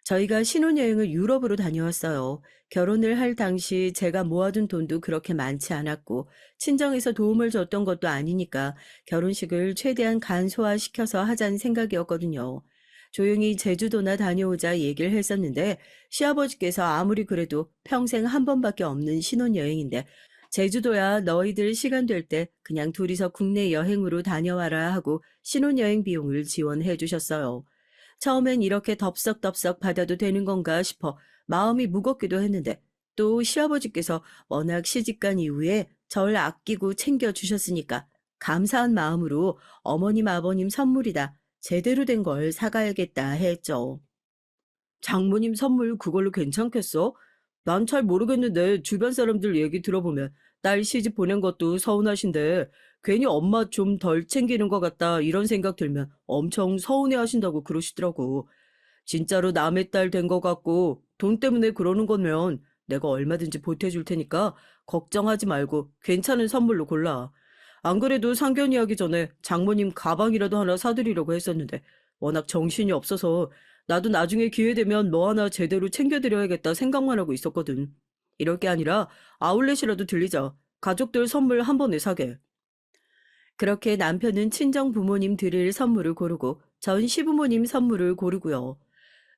저희가 신혼여행을 유럽으로 다녀왔어요. 결혼을 할 당시 제가 모아둔 돈도 그렇게 많지 않았고, 친정에서 도움을 줬던 것도 아니니까 결혼식을 최대한 간소화시켜서 하자는 생각이었거든요. 조용히 제주도나 다녀오자 얘기를 했었는데, 시아버지께서 아무리 그래도 평생 한 번밖에 없는 신혼여행인데, 제주도야 너희들 시간 될 때 그냥 둘이서 국내 여행으로 다녀와라 하고 신혼여행 비용을 지원해 주셨어요. 처음엔 이렇게 덥석덥석 받아도 되는 건가 싶어 마음이 무겁기도 했는데 또 시아버지께서 워낙 시집간 이후에 절 아끼고 챙겨주셨으니까 감사한 마음으로 어머님 아버님 선물이다. 제대로 된 걸 사가야겠다 했죠. 장모님 선물 그걸로 괜찮겠어? 난 잘 모르겠는데 주변 사람들 얘기 들어보면 딸 시집 보낸 것도 서운하신데 괜히 엄마 좀 덜 챙기는 것 같다 이런 생각 들면 엄청 서운해 하신다고 그러시더라고. 진짜로 남의 딸 된 것 같고 돈 때문에 그러는 거면 내가 얼마든지 보태줄 테니까 걱정하지 말고 괜찮은 선물로 골라. 안 그래도 상견이 하기 전에 장모님 가방이라도 하나 사드리려고 했었는데 워낙 정신이 없어서 나도 나중에 기회 되면 뭐 하나 제대로 챙겨드려야겠다 생각만 하고 있었거든. 이럴 게 아니라 아울렛이라도 들리자. 가족들 선물 한 번에 사게. 그렇게 남편은 친정 부모님 드릴 선물을 고르고 전 시부모님 선물을 고르고요.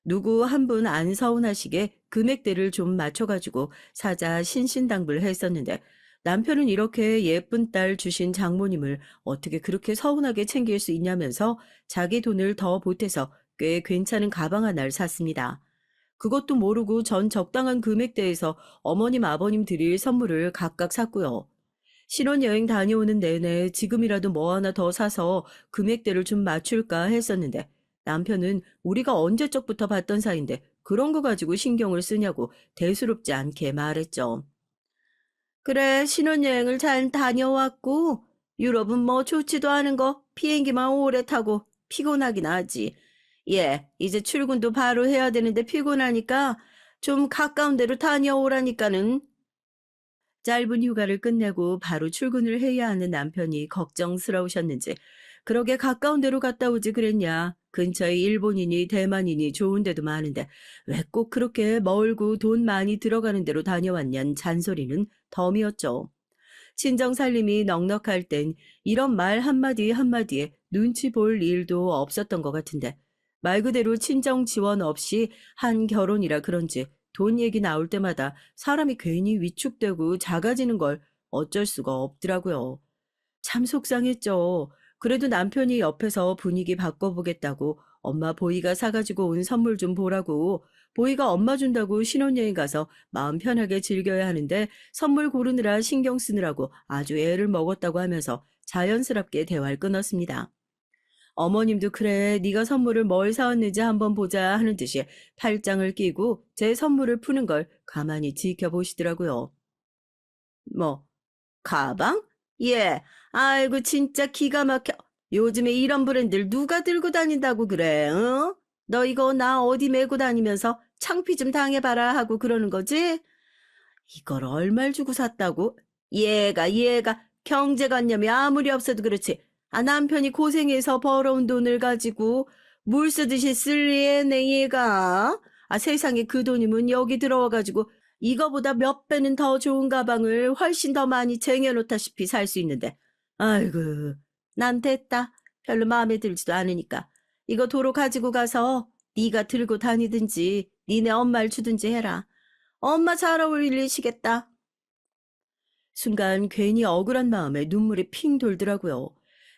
누구 한 분 안 서운하시게 금액대를 좀 맞춰가지고 사자 신신당부했었는데 남편은 이렇게 예쁜 딸 주신 장모님을 어떻게 그렇게 서운하게 챙길 수 있냐면서 자기 돈을 더 보태서 꽤 괜찮은 가방 하나를 샀습니다. 그것도 모르고 전 적당한 금액대에서 어머님 아버님 드릴 선물을 각각 샀고요. 신혼여행 다녀오는 내내 지금이라도 뭐 하나 더 사서 금액대를 좀 맞출까 했었는데 남편은 우리가 언제적부터 봤던 사이인데 그런 거 가지고 신경을 쓰냐고 대수롭지 않게 말했죠. 그래, 신혼여행을 잘 다녀왔고 유럽은 뭐 좋지도 않은 거 비행기만 오래 타고 피곤하긴 하지. 예, 이제 출근도 바로 해야 되는데 피곤하니까 좀 가까운 데로 다녀오라니까는. 짧은 휴가를 끝내고 바로 출근을 해야 하는 남편이 걱정스러우셨는지 그러게 가까운 데로 갔다 오지 그랬냐. 근처에 일본이니 대만이니 좋은 데도 많은데 왜 꼭 그렇게 멀고 돈 많이 들어가는 데로 다녀왔냔 잔소리는 덤이었죠. 친정 살림이 넉넉할 땐 이런 말 한마디 한마디에 눈치 볼 일도 없었던 것 같은데 말 그대로 친정 지원 없이 한 결혼이라 그런지 돈 얘기 나올 때마다 사람이 괜히 위축되고 작아지는 걸 어쩔 수가 없더라고요. 참 속상했죠. 그래도 남편이 옆에서 분위기 바꿔보겠다고 엄마 보이가 사가지고 온 선물 좀 보라고 보이가 엄마 준다고 신혼여행 가서 마음 편하게 즐겨야 하는데 선물 고르느라 신경 쓰느라고 아주 애를 먹었다고 하면서 자연스럽게 대화를 끊었습니다. 어머님도 그래 네가 선물을 뭘 사왔는지 한번 보자 하는 듯이 팔짱을 끼고 제 선물을 푸는 걸 가만히 지켜보시더라고요. 뭐 가방? 예. 아이고 진짜 기가 막혀. 요즘에 이런 브랜드를 누가 들고 다닌다고 그래? 어? 너 이거 나 어디 메고 다니면서 창피 좀 당해봐라 하고 그러는 거지? 이걸 얼마를 주고 샀다고? 얘가 경제관념이 아무리 없어도 그렇지. 아 남편이 고생해서 벌어온 돈을 가지고 물 쓰듯이 쓸리에 내 얘가. 아 세상에 그 돈이면 여기 들어와가지고 이거보다 몇 배는 더 좋은 가방을 훨씬 더 많이 쟁여놓다시피 살 수 있는데. 아이고 난 됐다. 별로 마음에 들지도 않으니까. 이거 도로 가지고 가서 네가 들고 다니든지 니네 엄마를 주든지 해라. 엄마 잘 어울리시겠다. 순간 괜히 억울한 마음에 눈물이 핑 돌더라고요.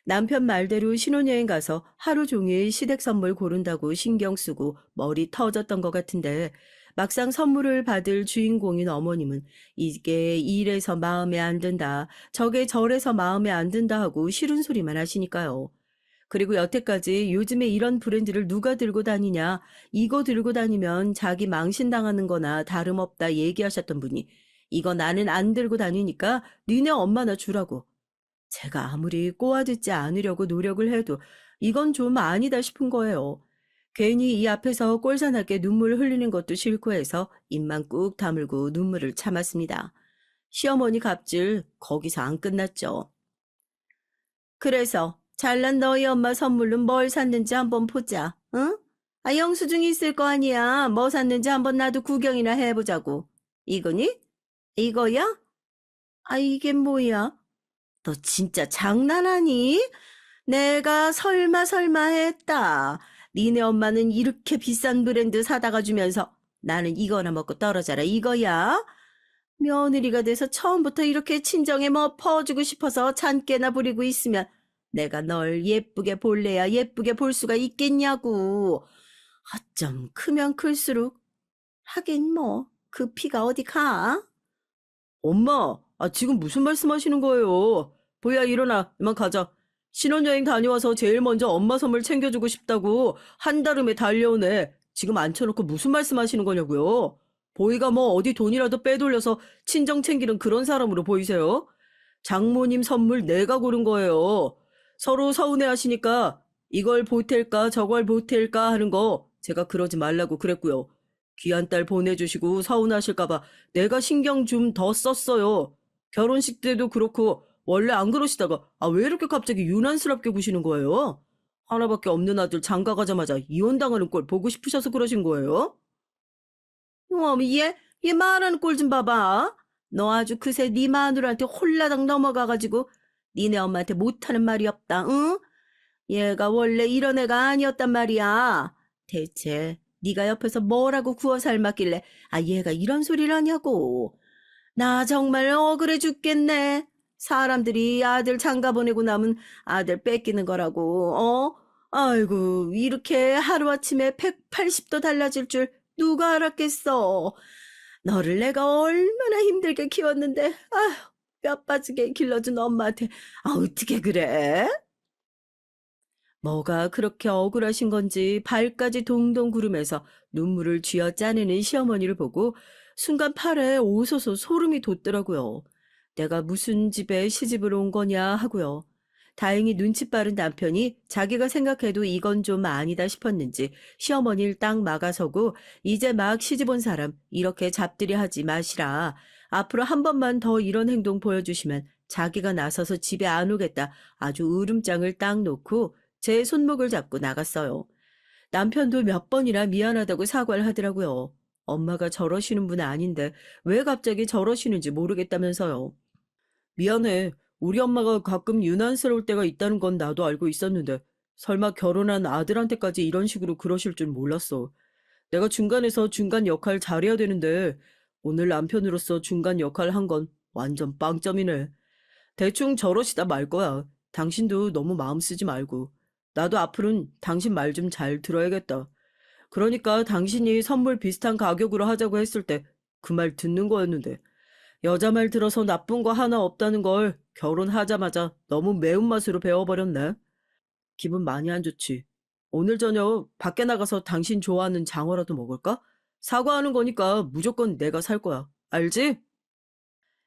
남편 말대로 신혼여행 가서 하루 종일 시댁 선물 고른다고 신경 쓰고 머리 터졌던 것 같은데 막상 선물을 받을 주인공인 어머님은 이게 이래서 마음에 안 든다, 저게 저래서 마음에 안 든다 하고 싫은 소리만 하시니까요. 그리고 여태까지 요즘에 이런 브랜드를 누가 들고 다니냐, 이거 들고 다니면 자기 망신당하는 거나 다름없다 얘기하셨던 분이 이거 나는 안 들고 다니니까 니네 엄마나 주라고. 제가 아무리 꼬아듣지 않으려고 노력을 해도 이건 좀 아니다 싶은 거예요. 괜히 이 앞에서 꼴사납게 눈물 흘리는 것도 싫고 해서 입만 꾹 다물고 눈물을 참았습니다. 시어머니 갑질 거기서 안 끝났죠. 그래서 잘난 너희 엄마 선물로 뭘 샀는지 한번 보자. 응? 아, 영수증이 있을 거 아니야. 뭐 샀는지 한번 나도 구경이나 해보자고. 이거니? 이거야? 아, 이게 뭐야? 너 진짜 장난하니? 내가 설마 했다. 니네 엄마는 이렇게 비싼 브랜드 사다가 주면서 나는 이거나 먹고 떨어져라 이거야? 며느리가 돼서 처음부터 이렇게 친정에 뭐 퍼주고 싶어서 잔깨나 부리고 있으면 내가 널 예쁘게 볼래야 예쁘게 볼 수가 있겠냐고. 어쩜 크면 클수록 하긴 뭐 그 피가 어디 가? 엄마, 지금 무슨 말씀하시는 거예요? 보야, 일어나. 이만 가자. 신혼여행 다녀와서 제일 먼저 엄마 선물 챙겨주고 싶다고 한달음에 달려오네. 지금 앉혀놓고 무슨 말씀하시는 거냐고요? 보이가 뭐 어디 돈이라도 빼돌려서 친정 챙기는 그런 사람으로 보이세요? 장모님 선물 내가 고른 거예요. 서로 서운해 하시니까 이걸 보탤까 저걸 보탤까 하는 거 제가 그러지 말라고 그랬고요. 귀한 딸 보내주시고 서운하실까봐 내가 신경 좀 더 썼어요. 결혼식 때도 그렇고 원래 안 그러시다가 왜 이렇게 갑자기 유난스럽게 구시는 거예요? 하나밖에 없는 아들 장가 가자마자 이혼당하는 꼴 보고 싶으셔서 그러신 거예요? 얘 말하는 꼴 좀 봐봐. 너 아주 그새 네 마누라한테 홀라당 넘어가가지고 니네 엄마한테 못하는 말이 없다, 응? 얘가 원래 이런 애가 아니었단 말이야. 대체 네가 옆에서 뭐라고 구워 삶았길래 얘가 이런 소리를 하냐고. 나 정말 억울해 죽겠네. 사람들이 아들 장가 보내고 나면 아들 뺏기는 거라고, 어? 아이고, 이렇게 하루아침에 180도 달라질 줄 누가 알았겠어. 너를 내가 얼마나 힘들게 키웠는데, 아휴, 뼈 빠지게 길러준 엄마한테, 어떻게 그래? 뭐가 그렇게 억울하신 건지 발까지 동동 구르면서 눈물을 쥐어 짜내는 시어머니를 보고 순간 팔에 오소소 소름이 돋더라고요. 내가 무슨 집에 시집을 온 거냐 하고요. 다행히 눈치 빠른 남편이 자기가 생각해도 이건 좀 아니다 싶었는지 시어머니를 딱 막아서고 이제 막 시집 온 사람 이렇게 잡들이 하지 마시라. 앞으로 한 번만 더 이런 행동 보여주시면 자기가 나서서 집에 안 오겠다. 아주 으름장을 딱 놓고 제 손목을 잡고 나갔어요. 남편도 몇 번이나 미안하다고 사과를 하더라고요. 엄마가 저러시는 분 아닌데 왜 갑자기 저러시는지 모르겠다면서요. 미안해. 우리 엄마가 가끔 유난스러울 때가 있다는 건 나도 알고 있었는데 설마 결혼한 아들한테까지 이런 식으로 그러실 줄 몰랐어. 내가 중간에서 중간 역할 잘해야 되는데 오늘 남편으로서 중간 역할 한 건 완전 빵점이네. 대충 저러시다 말 거야. 당신도 너무 마음 쓰지 말고. 나도 앞으로는 당신 말 좀 잘 들어야겠다. 그러니까 당신이 선물 비슷한 가격으로 하자고 했을 때 그 말 듣는 거였는데 여자 말 들어서 나쁜 거 하나 없다는 걸 결혼하자마자 너무 매운맛으로 배워버렸네. 기분 많이 안 좋지. 오늘 저녁 밖에 나가서 당신 좋아하는 장어라도 먹을까? 사과하는 거니까 무조건 내가 살 거야. 알지?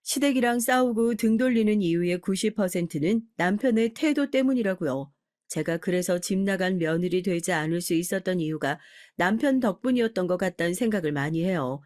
시댁이랑 싸우고 등 돌리는 이유의 90%는 남편의 태도 때문이라고요. 제가 그래서 집 나간 며느리 되지 않을 수 있었던 이유가 남편 덕분이었던 것 같다는 생각을 많이 해요.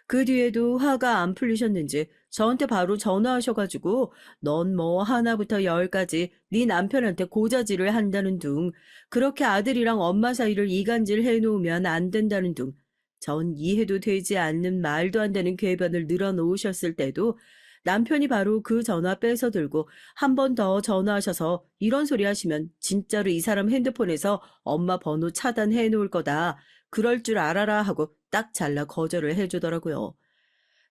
그 뒤에도 화가 안 풀리셨는지 저한테 바로 전화하셔가지고 넌 뭐 하나부터 열까지 네 남편한테 고자질을 한다는 둥, 그렇게 아들이랑 엄마 사이를 이간질 해놓으면 안 된다는 둥, 전 이해도 되지 않는 말도 안 되는 궤변을 늘어놓으셨을 때도 남편이 바로 그 전화 뺏어 들고 한 번 더 전화하셔서 이런 소리 하시면 진짜로 이 사람 핸드폰에서 엄마 번호 차단해 놓을 거다. 그럴 줄 알아라 하고 딱 잘라 거절을 해주더라고요.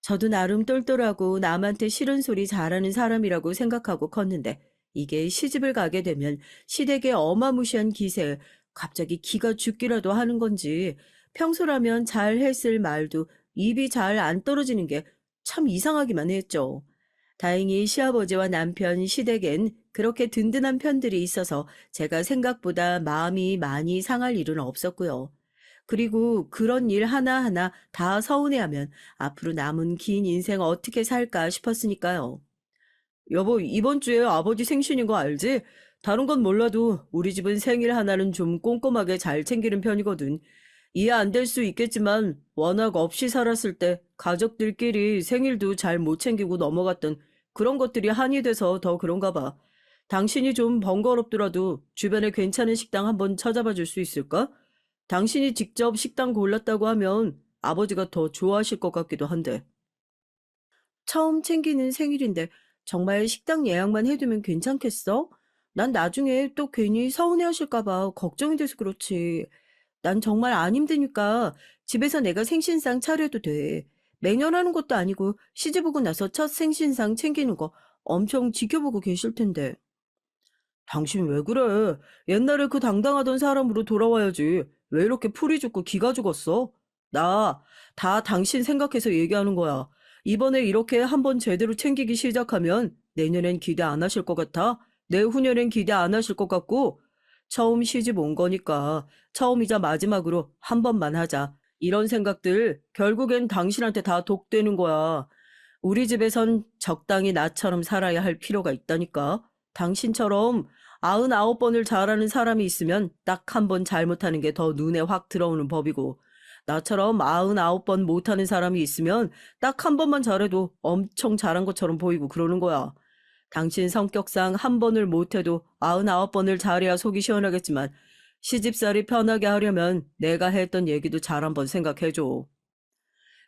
저도 나름 똘똘하고 남한테 싫은 소리 잘하는 사람이라고 생각하고 컸는데 이게 시집을 가게 되면 시댁의 어마무시한 기세에 갑자기 기가 죽기라도 하는 건지 평소라면 잘 했을 말도 입이 잘 안 떨어지는 게 참 이상하기만 했죠. 다행히 시아버지와 남편 시댁엔 그렇게 든든한 편들이 있어서 제가 생각보다 마음이 많이 상할 일은 없었고요. 그리고 그런 일 하나하나 다 서운해하면 앞으로 남은 긴 인생 어떻게 살까 싶었으니까요. 여보, 이번 주에 아버지 생신인 거 알지? 다른 건 몰라도 우리 집은 생일 하나는 좀 꼼꼼하게 잘 챙기는 편이거든. 이해 안 될 수 있겠지만 워낙 없이 살았을 때 가족들끼리 생일도 잘 못 챙기고 넘어갔던 그런 것들이 한이 돼서 더 그런가 봐. 당신이 좀 번거롭더라도 주변에 괜찮은 식당 한번 찾아봐 줄 수 있을까? 당신이 직접 식당 골랐다고 하면 아버지가 더 좋아하실 것 같기도 한데. 처음 챙기는 생일인데 정말 식당 예약만 해두면 괜찮겠어? 난 나중에 또 괜히 서운해하실까 봐 걱정이 돼서 그렇지. 난 정말 안 힘드니까 집에서 내가 생신상 차려도 돼. 매년 하는 것도 아니고 시집 오고 나서 첫 생신상 챙기는 거 엄청 지켜보고 계실 텐데. 당신 왜 그래? 옛날에 그 당당하던 사람으로 돌아와야지. 왜 이렇게 풀이 죽고 기가 죽었어? 나 다 당신 생각해서 얘기하는 거야. 이번에 이렇게 한번 제대로 챙기기 시작하면 내년엔 기대 안 하실 것 같아? 내후년엔 기대 안 하실 것 같고 처음 시집 온 거니까 처음이자 마지막으로 한 번만 하자. 이런 생각들 결국엔 당신한테 다 독되는 거야. 우리 집에선 적당히 나처럼 살아야 할 필요가 있다니까. 당신처럼 99번을 잘하는 사람이 있으면 딱 한 번 잘못하는 게 더 눈에 확 들어오는 법이고, 나처럼 99번 못하는 사람이 있으면 딱 한 번만 잘해도 엄청 잘한 것처럼 보이고 그러는 거야. 당신 성격상 한 번을 못해도 99번을 잘해야 속이 시원하겠지만, 시집살이 편하게 하려면 내가 했던 얘기도 잘 한번 생각해줘.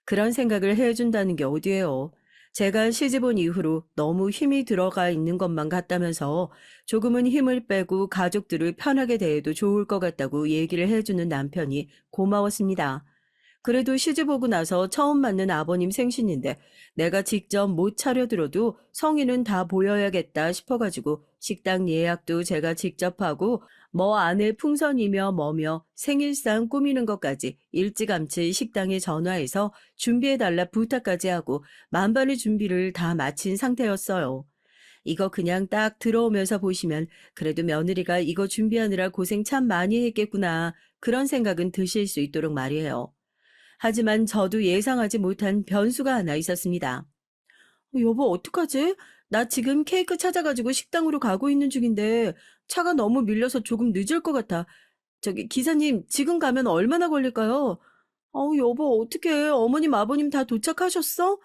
그런 생각을 해준다는 게 어디예요. 제가 시집 온 이후로 너무 힘이 들어가 있는 것만 같다면서 조금은 힘을 빼고 가족들을 편하게 대해도 좋을 것 같다고 얘기를 해주는 남편이 고마웠습니다. 그래도 시집 오고 나서 처음 맞는 아버님 생신인데 내가 직접 못 차려들어도 성의는 다 보여야겠다 싶어가지고 식당 예약도 제가 직접 하고 뭐 아내 풍선이며 뭐며 생일상 꾸미는 것까지 일찌감치 식당에 전화해서 준비해달라 부탁까지 하고 만반의 준비를 다 마친 상태였어요. 이거 그냥 딱 들어오면서 보시면 그래도 며느리가 이거 준비하느라 고생 참 많이 했겠구나 그런 생각은 드실 수 있도록 말이에요. 하지만 저도 예상하지 못한 변수가 하나 있었습니다. 여보, 어떡하지? 나 지금 케이크 찾아가지고 식당으로 가고 있는 중인데 차가 너무 밀려서 조금 늦을 것 같아. 저기 기사님, 지금 가면 얼마나 걸릴까요? 여보, 어떡해. 어머님, 아버님 다 도착하셨어?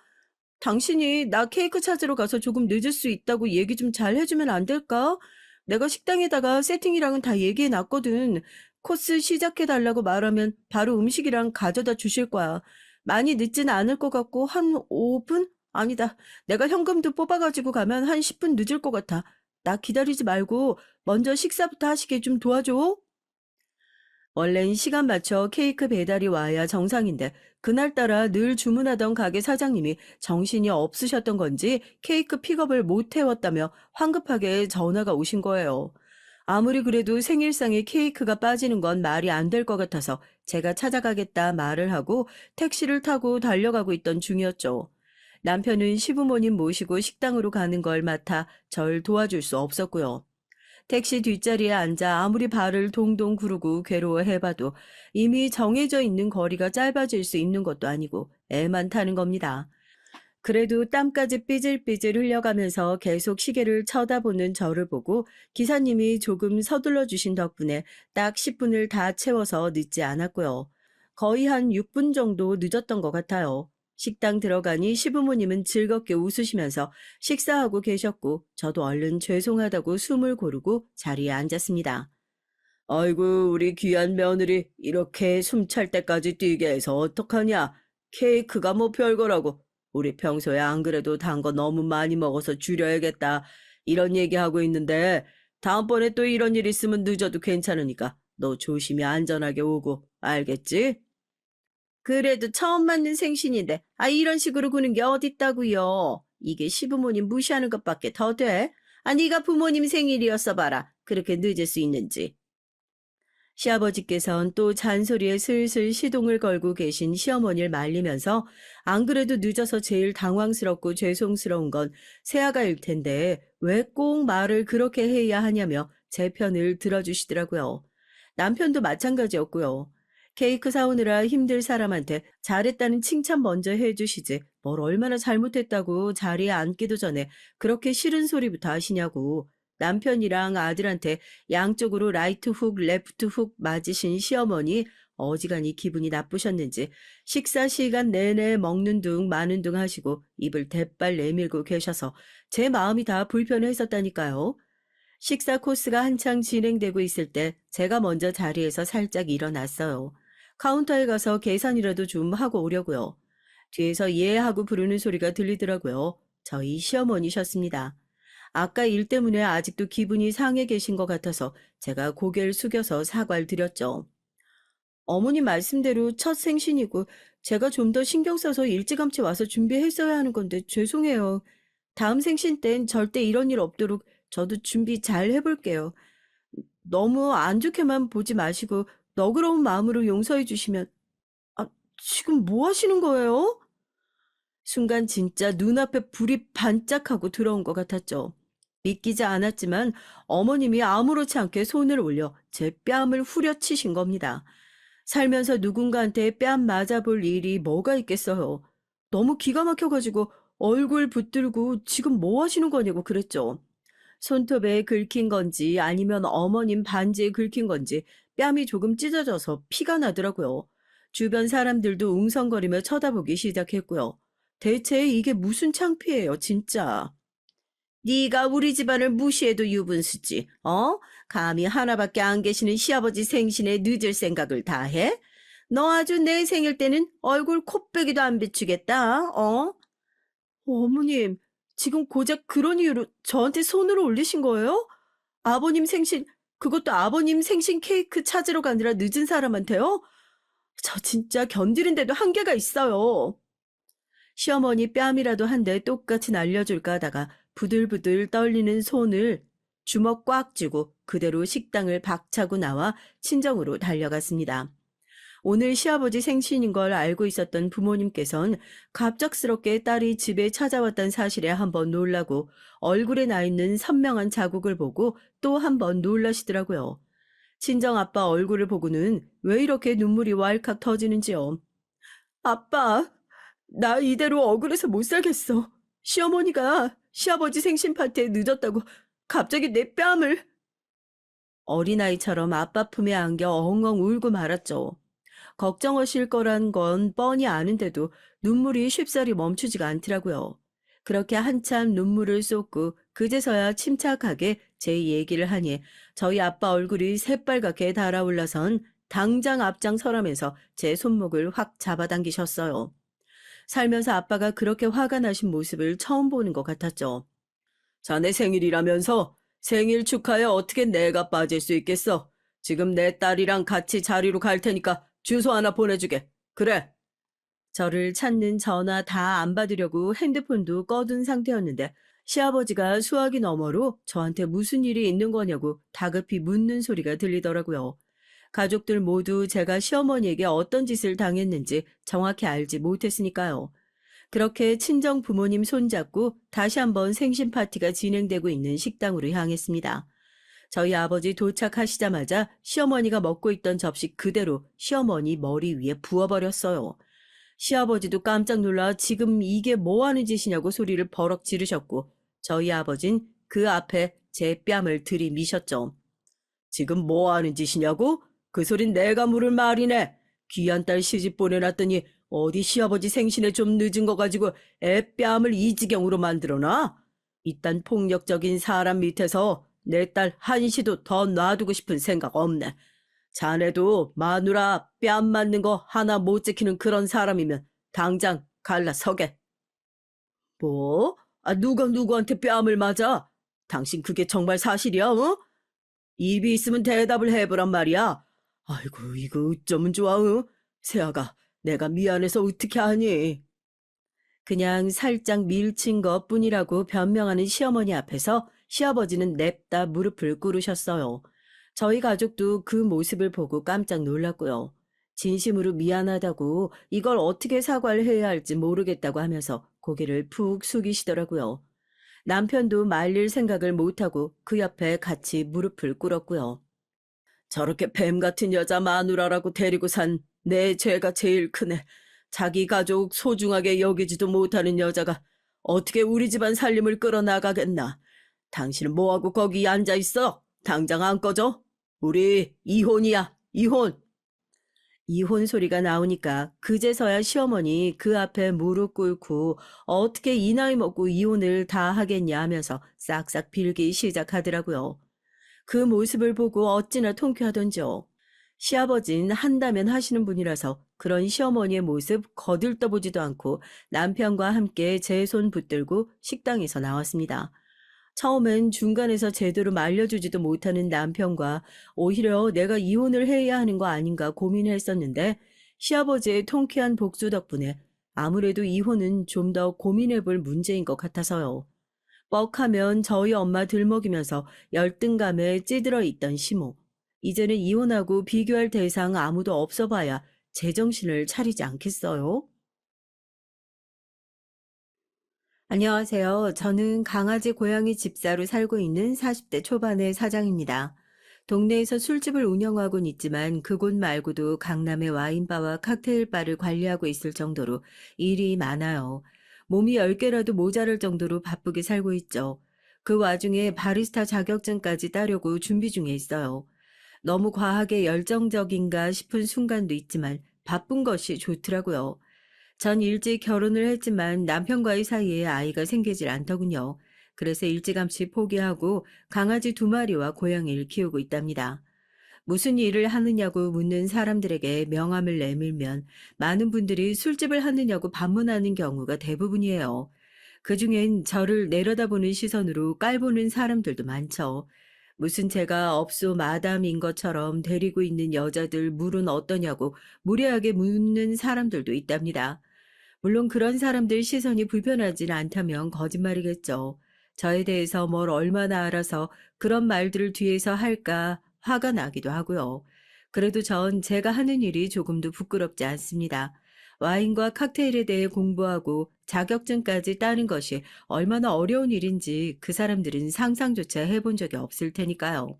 당신이 나 케이크 찾으러 가서 조금 늦을 수 있다고 얘기 좀 잘 해주면 안 될까? 내가 식당에다가 세팅이랑은 다 얘기해 놨거든. 코스 시작해 달라고 말하면 바로 음식이랑 가져다 주실 거야. 많이 늦진 않을 것 같고 한 5분? 아니다. 내가 현금도 뽑아가지고 가면 한 10분 늦을 것 같아. 나 기다리지 말고 먼저 식사부터 하시게 좀 도와줘. 원래는 시간 맞춰 케이크 배달이 와야 정상인데 그날따라 늘 주문하던 가게 사장님이 정신이 없으셨던 건지 케이크 픽업을 못 해왔다며 황급하게 전화가 오신 거예요. 아무리 그래도 생일상에 케이크가 빠지는 건 말이 안 될 것 같아서 제가 찾아가겠다 말을 하고 택시를 타고 달려가고 있던 중이었죠. 남편은 시부모님 모시고 식당으로 가는 걸 맡아 절 도와줄 수 없었고요. 택시 뒷자리에 앉아 아무리 발을 동동 구르고 괴로워해봐도 이미 정해져 있는 거리가 짧아질 수 있는 것도 아니고 애만 타는 겁니다. 그래도 땀까지 삐질삐질 흘려가면서 계속 시계를 쳐다보는 저를 보고 기사님이 조금 서둘러 주신 덕분에 딱 10분을 다 채워서 늦지 않았고요. 거의 한 6분 정도 늦었던 것 같아요. 식당 들어가니 시부모님은 즐겁게 웃으시면서 식사하고 계셨고 저도 얼른 죄송하다고 숨을 고르고 자리에 앉았습니다. 아이고, 우리 귀한 며느리 이렇게 숨찰 때까지 뛰게 해서 어떡하냐. 케이크가 뭐 별거라고. 우리 평소에 안 그래도 단 거 너무 많이 먹어서 줄여야겠다. 이런 얘기하고 있는데 다음번에 또 이런 일 있으면 늦어도 괜찮으니까 너 조심히 안전하게 오고 알겠지? 그래도 처음 맞는 생신인데 이런 식으로 구는 게 어딨다고요. 이게 시부모님 무시하는 것밖에 더 돼? 네가 부모님 생일이었어 봐라. 그렇게 늦을 수 있는지. 시아버지께선 또 잔소리에 슬슬 시동을 걸고 계신 시어머니를 말리면서 안 그래도 늦어서 제일 당황스럽고 죄송스러운 건 새아가일 텐데 왜 꼭 말을 그렇게 해야 하냐며 제 편을 들어주시더라고요. 남편도 마찬가지였고요. 케이크 사오느라 힘들 사람한테 잘했다는 칭찬 먼저 해주시지 뭘 얼마나 잘못했다고 자리에 앉기도 전에 그렇게 싫은 소리부터 하시냐고. 남편이랑 아들한테 양쪽으로 라이트 훅, 레프트 훅 맞으신 시어머니 어지간히 기분이 나쁘셨는지 식사 시간 내내 먹는 둥 마는 둥 하시고 입을 대빨 내밀고 계셔서 제 마음이 다 불편했었다니까요. 식사 코스가 한창 진행되고 있을 때 제가 먼저 자리에서 살짝 일어났어요. 카운터에 가서 계산이라도 좀 하고 오려고요. 뒤에서 예 하고 부르는 소리가 들리더라고요. 저희 시어머니셨습니다. 아까 일 때문에 아직도 기분이 상해 계신 것 같아서 제가 고개를 숙여서 사과를 드렸죠. 어머니 말씀대로 첫 생신이고 제가 좀 더 신경 써서 일찌감치 와서 준비했어야 하는 건데 죄송해요. 다음 생신 땐 절대 이런 일 없도록 저도 준비 잘 해볼게요. 너무 안 좋게만 보지 마시고 너그러운 마음으로 용서해 주시면 지금 뭐 하시는 거예요? 순간 진짜 눈앞에 불이 반짝하고 들어온 것 같았죠. 믿기지 않았지만 어머님이 아무렇지 않게 손을 올려 제 뺨을 후려치신 겁니다. 살면서 누군가한테 뺨 맞아볼 일이 뭐가 있겠어요. 너무 기가 막혀가지고 얼굴 붙들고 지금 뭐 하시는 거냐고 그랬죠. 손톱에 긁힌 건지 아니면 어머님 반지에 긁힌 건지 뺨이 조금 찢어져서 피가 나더라고요. 주변 사람들도 웅성거리며 쳐다보기 시작했고요. 대체 이게 무슨 창피해요, 진짜. 네가 우리 집안을 무시해도 유분수지. 감히 하나밖에 안 계시는 시아버지 생신에 늦을 생각을 다 해? 너 아주 내 생일 때는 얼굴 코빼기도 안 비추겠다. 어머님, 지금 고작 그런 이유로 저한테 손을 올리신 거예요? 아버님 생신, 그것도 아버님 생신 케이크 찾으러 가느라 늦은 사람한테요? 저 진짜 견디는데도 한계가 있어요. 시어머니 뺨이라도 한 대 똑같이 날려줄까 하다가 부들부들 떨리는 손을 주먹 꽉 쥐고 그대로 식당을 박차고 나와 친정으로 달려갔습니다. 오늘 시아버지 생신인 걸 알고 있었던 부모님께선 갑작스럽게 딸이 집에 찾아왔다는 사실에 한번 놀라고 얼굴에 나 있는 선명한 자국을 보고 또 한번 놀라시더라고요. 친정아빠 얼굴을 보고는 왜 이렇게 눈물이 왈칵 터지는지요. 아빠, 나 이대로 억울해서 못 살겠어. 시어머니가 시아버지 생신 파티에 늦었다고 갑자기 내 뺨을. 어린아이처럼 아빠 품에 안겨 엉엉 울고 말았죠. 걱정하실 거란 건 뻔히 아는데도 눈물이 쉽사리 멈추지가 않더라고요. 그렇게 한참 눈물을 쏟고 그제서야 침착하게 제 얘기를 하니 저희 아빠 얼굴이 새빨갛게 달아올라선 당장 앞장서라면서 제 손목을 확 잡아당기셨어요. 살면서 아빠가 그렇게 화가 나신 모습을 처음 보는 것 같았죠. 자네 생일이라면서 생일 축하에 어떻게 내가 빠질 수 있겠어? 지금 내 딸이랑 같이 자리로 갈 테니까 주소 하나 보내주게. 그래. 저를 찾는 전화 다 안 받으려고 핸드폰도 꺼둔 상태였는데 시아버지가 수화기 너머로 저한테 무슨 일이 있는 거냐고 다급히 묻는 소리가 들리더라고요. 가족들 모두 제가 시어머니에게 어떤 짓을 당했는지 정확히 알지 못했으니까요. 그렇게 친정 부모님 손잡고 다시 한번 생신 파티가 진행되고 있는 식당으로 향했습니다. 저희 아버지 도착하시자마자 시어머니가 먹고 있던 접시 그대로 시어머니 머리 위에 부어버렸어요. 시아버지도 깜짝 놀라 지금 이게 뭐 하는 짓이냐고 소리를 버럭 지르셨고 저희 아버진 그 앞에 제 뺨을 들이미셨죠. 지금 뭐 하는 짓이냐고? 그 소린 내가 물을 말이네. 귀한 딸 시집 보내놨더니 어디 시아버지 생신에 좀 늦은 거 가지고 애 뺨을 이 지경으로 만들어놔? 이딴 폭력적인 사람 밑에서 내 딸 한시도 더 놔두고 싶은 생각 없네. 자네도 마누라 뺨 맞는 거 하나 못 지키는 그런 사람이면 당장 갈라서게. 뭐? 누가 누구한테 뺨을 맞아? 당신 그게 정말 사실이야, 어? 입이 있으면 대답을 해보란 말이야. 아이고, 이거 어쩌면 좋아, 응? 세아가, 내가 미안해서 어떻게 하니? 그냥 살짝 밀친 것뿐이라고 변명하는 시어머니 앞에서 시아버지는 냅다 무릎을 꿇으셨어요. 저희 가족도 그 모습을 보고 깜짝 놀랐고요. 진심으로 미안하다고 이걸 어떻게 사과를 해야 할지 모르겠다고 하면서 고개를 푹 숙이시더라고요. 남편도 말릴 생각을 못하고 그 옆에 같이 무릎을 꿇었고요. 저렇게 뱀 같은 여자 마누라라고 데리고 산 내 죄가 제일 크네. 자기 가족 소중하게 여기지도 못하는 여자가 어떻게 우리 집안 살림을 끌어나가겠나. 당신은 뭐하고 거기 앉아 있어? 당장 안 꺼져? 우리 이혼이야, 이혼. 이혼 소리가 나오니까 그제서야 시어머니 그 앞에 무릎 꿇고 어떻게 이 나이 먹고 이혼을 다 하겠냐 하면서 싹싹 빌기 시작하더라고요. 그 모습을 보고 어찌나 통쾌하던지요. 시아버진 한다면 하시는 분이라서 그런 시어머니의 모습 거들떠보지도 않고 남편과 함께 제 손 붙들고 식당에서 나왔습니다. 처음엔 중간에서 제대로 말려주지도 못하는 남편과 오히려 내가 이혼을 해야 하는 거 아닌가 고민했었는데 시아버지의 통쾌한 복수 덕분에 아무래도 이혼은 좀 더 고민해 볼 문제인 것 같아서요. 뻑하면 저희 엄마 들먹이면서 열등감에 찌들어 있던 시모. 이제는 이혼하고 비교할 대상 아무도 없어 봐야 제정신을 차리지 않겠어요? 안녕하세요. 저는 강아지 고양이 집사로 살고 있는 40대 초반의 사장입니다. 동네에서 술집을 운영하곤 있지만 그곳 말고도 강남의 와인바와 칵테일바를 관리하고 있을 정도로 일이 많아요. 몸이 10개라도 모자랄 정도로 바쁘게 살고 있죠. 그 와중에 바리스타 자격증까지 따려고 준비 중에 있어요. 너무 과하게 열정적인가 싶은 순간도 있지만 바쁜 것이 좋더라고요. 전 일찍 결혼을 했지만 남편과의 사이에 아이가 생기질 않더군요. 그래서 일찌감치 포기하고 강아지 2마리와 고양이를 키우고 있답니다. 무슨 일을 하느냐고 묻는 사람들에게 명함을 내밀면 많은 분들이 술집을 하느냐고 반문하는 경우가 대부분이에요. 그중엔 저를 내려다보는 시선으로 깔보는 사람들도 많죠. 무슨 제가 업소 마담인 것처럼 데리고 있는 여자들 물은 어떠냐고 무례하게 묻는 사람들도 있답니다. 물론 그런 사람들 시선이 불편하진 않다면 거짓말이겠죠. 저에 대해서 뭘 얼마나 알아서 그런 말들을 뒤에서 할까 화가 나기도 하고요. 그래도 전 제가 하는 일이 조금도 부끄럽지 않습니다. 와인과 칵테일에 대해 공부하고 자격증까지 따는 것이 얼마나 어려운 일인지 그 사람들은 상상조차 해본 적이 없을 테니까요.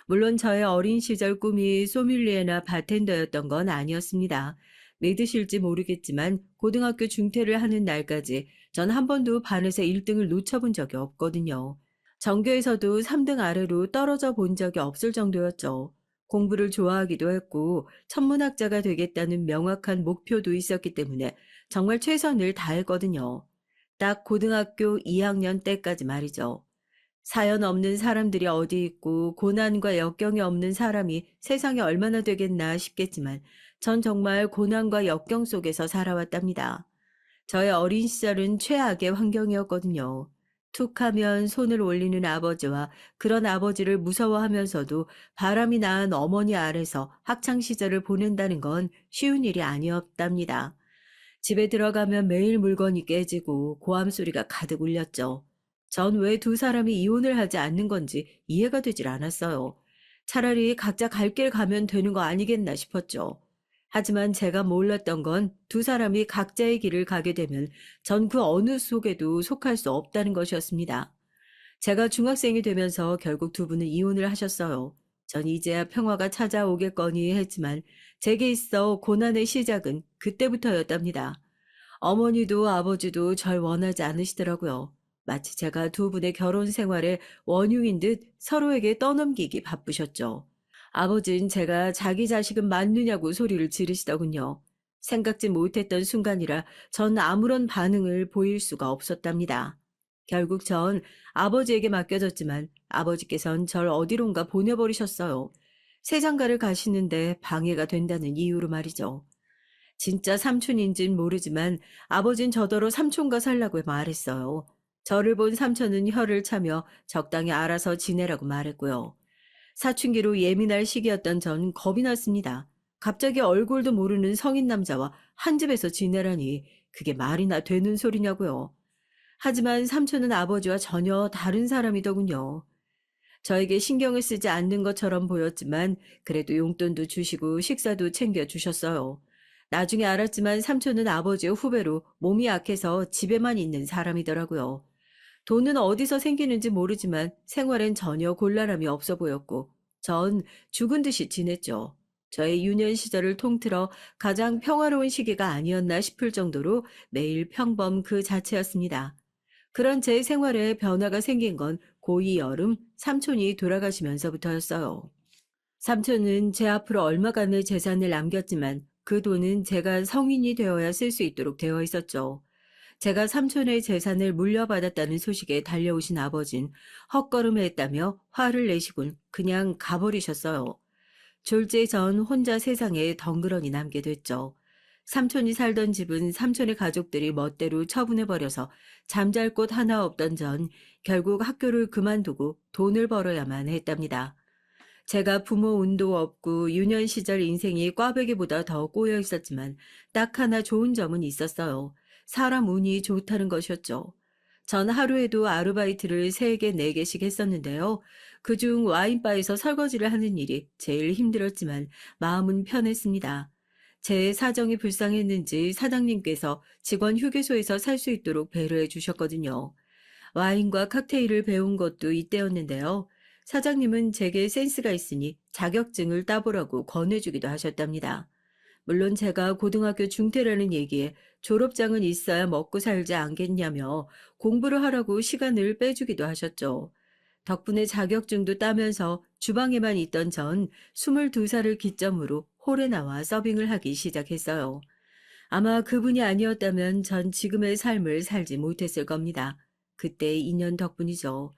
물론 저의 어린 시절 꿈이 소믈리에나 바텐더였던 건 아니었습니다. 믿으실지 모르겠지만 고등학교 중퇴를 하는 날까지 전 한 번도 반에서 1등을 놓쳐본 적이 없거든요. 전교에서도 3등 아래로 떨어져 본 적이 없을 정도였죠. 공부를 좋아하기도 했고 천문학자가 되겠다는 명확한 목표도 있었기 때문에 정말 최선을 다했거든요. 딱 고등학교 2학년 때까지 말이죠. 사연 없는 사람들이 어디 있고 고난과 역경이 없는 사람이 세상에 얼마나 되겠나 싶겠지만 전 정말 고난과 역경 속에서 살아왔답니다. 저의 어린 시절은 최악의 환경이었거든요. 툭하면 손을 올리는 아버지와 그런 아버지를 무서워하면서도 바람이 나은 어머니 아래서 학창 시절을 보낸다는 건 쉬운 일이 아니었답니다. 집에 들어가면 매일 물건이 깨지고 고함 소리가 가득 울렸죠. 전 왜 두 사람이 이혼을 하지 않는 건지 이해가 되질 않았어요. 차라리 각자 갈 길 가면 되는 거 아니겠나 싶었죠. 하지만 제가 몰랐던 건 두 사람이 각자의 길을 가게 되면 전 그 어느 속에도 속할 수 없다는 것이었습니다. 제가 중학생이 되면서 결국 두 분은 이혼을 하셨어요. 전 이제야 평화가 찾아오겠거니 했지만 제게 있어 고난의 시작은 그때부터였답니다. 어머니도 아버지도 절 원하지 않으시더라고요. 마치 제가 두 분의 결혼 생활의 원흉인 듯 서로에게 떠넘기기 바쁘셨죠. 아버진 제가 자기 자식은 맞느냐고 소리를 지르시더군요. 생각지 못했던 순간이라 전 아무런 반응을 보일 수가 없었답니다. 결국 전 아버지에게 맡겨졌지만 아버지께선 절 어디론가 보내버리셨어요. 세장가를 가시는데 방해가 된다는 이유로 말이죠. 진짜 삼촌인진 모르지만 아버진 저더러 삼촌과 살라고 말했어요. 저를 본 삼촌은 혀를 차며 적당히 알아서 지내라고 말했고요. 사춘기로 예민할 시기였던 전 겁이 났습니다. 갑자기 얼굴도 모르는 성인 남자와 한 집에서 지내라니 그게 말이나 되는 소리냐고요. 하지만 삼촌은 아버지와 전혀 다른 사람이더군요. 저에게 신경을 쓰지 않는 것처럼 보였지만 그래도 용돈도 주시고 식사도 챙겨 주셨어요. 나중에 알았지만 삼촌은 아버지의 후배로 몸이 약해서 집에만 있는 사람이더라고요. 돈은 어디서 생기는지 모르지만 생활엔 전혀 곤란함이 없어 보였고 전 죽은 듯이 지냈죠. 저의 유년 시절을 통틀어 가장 평화로운 시기가 아니었나 싶을 정도로 매일 평범 그 자체였습니다. 그런 제 생활에 변화가 생긴 건 고2 여름 삼촌이 돌아가시면서부터였어요. 삼촌은 제 앞으로 얼마간의 재산을 남겼지만 그 돈은 제가 성인이 되어야 쓸 수 있도록 되어 있었죠. 제가 삼촌의 재산을 물려받았다는 소식에 달려오신 아버진 헛걸음했다며 화를 내시곤 그냥 가버리셨어요. 졸제 전 혼자 세상에 덩그러니 남게 됐죠. 삼촌이 살던 집은 삼촌의 가족들이 멋대로 처분해버려서 잠잘 곳 하나 없던 전 결국 학교를 그만두고 돈을 벌어야만 했답니다. 제가 부모 운도 없고 유년 시절 인생이 꽈배기보다 더 꼬여 있었지만 딱 하나 좋은 점은 있었어요. 사람 운이 좋다는 것이었죠. 전 하루에도 아르바이트를 3개, 4개씩 했었는데요. 그중 와인바에서 설거지를 하는 일이 제일 힘들었지만 마음은 편했습니다. 제 사정이 불쌍했는지 사장님께서 직원 휴게소에서 살 수 있도록 배려해 주셨거든요. 와인과 칵테일을 배운 것도 이때였는데요. 사장님은 제게 센스가 있으니 자격증을 따보라고 권해주기도 하셨답니다. 물론 제가 고등학교 중퇴라는 얘기에 졸업장은 있어야 먹고 살지 않겠냐며 공부를 하라고 시간을 빼주기도 하셨죠. 덕분에 자격증도 따면서 주방에만 있던 전 22살을 기점으로 홀에 나와 서빙을 하기 시작했어요. 아마 그분이 아니었다면 전 지금의 삶을 살지 못했을 겁니다. 그때의 인연 덕분이죠.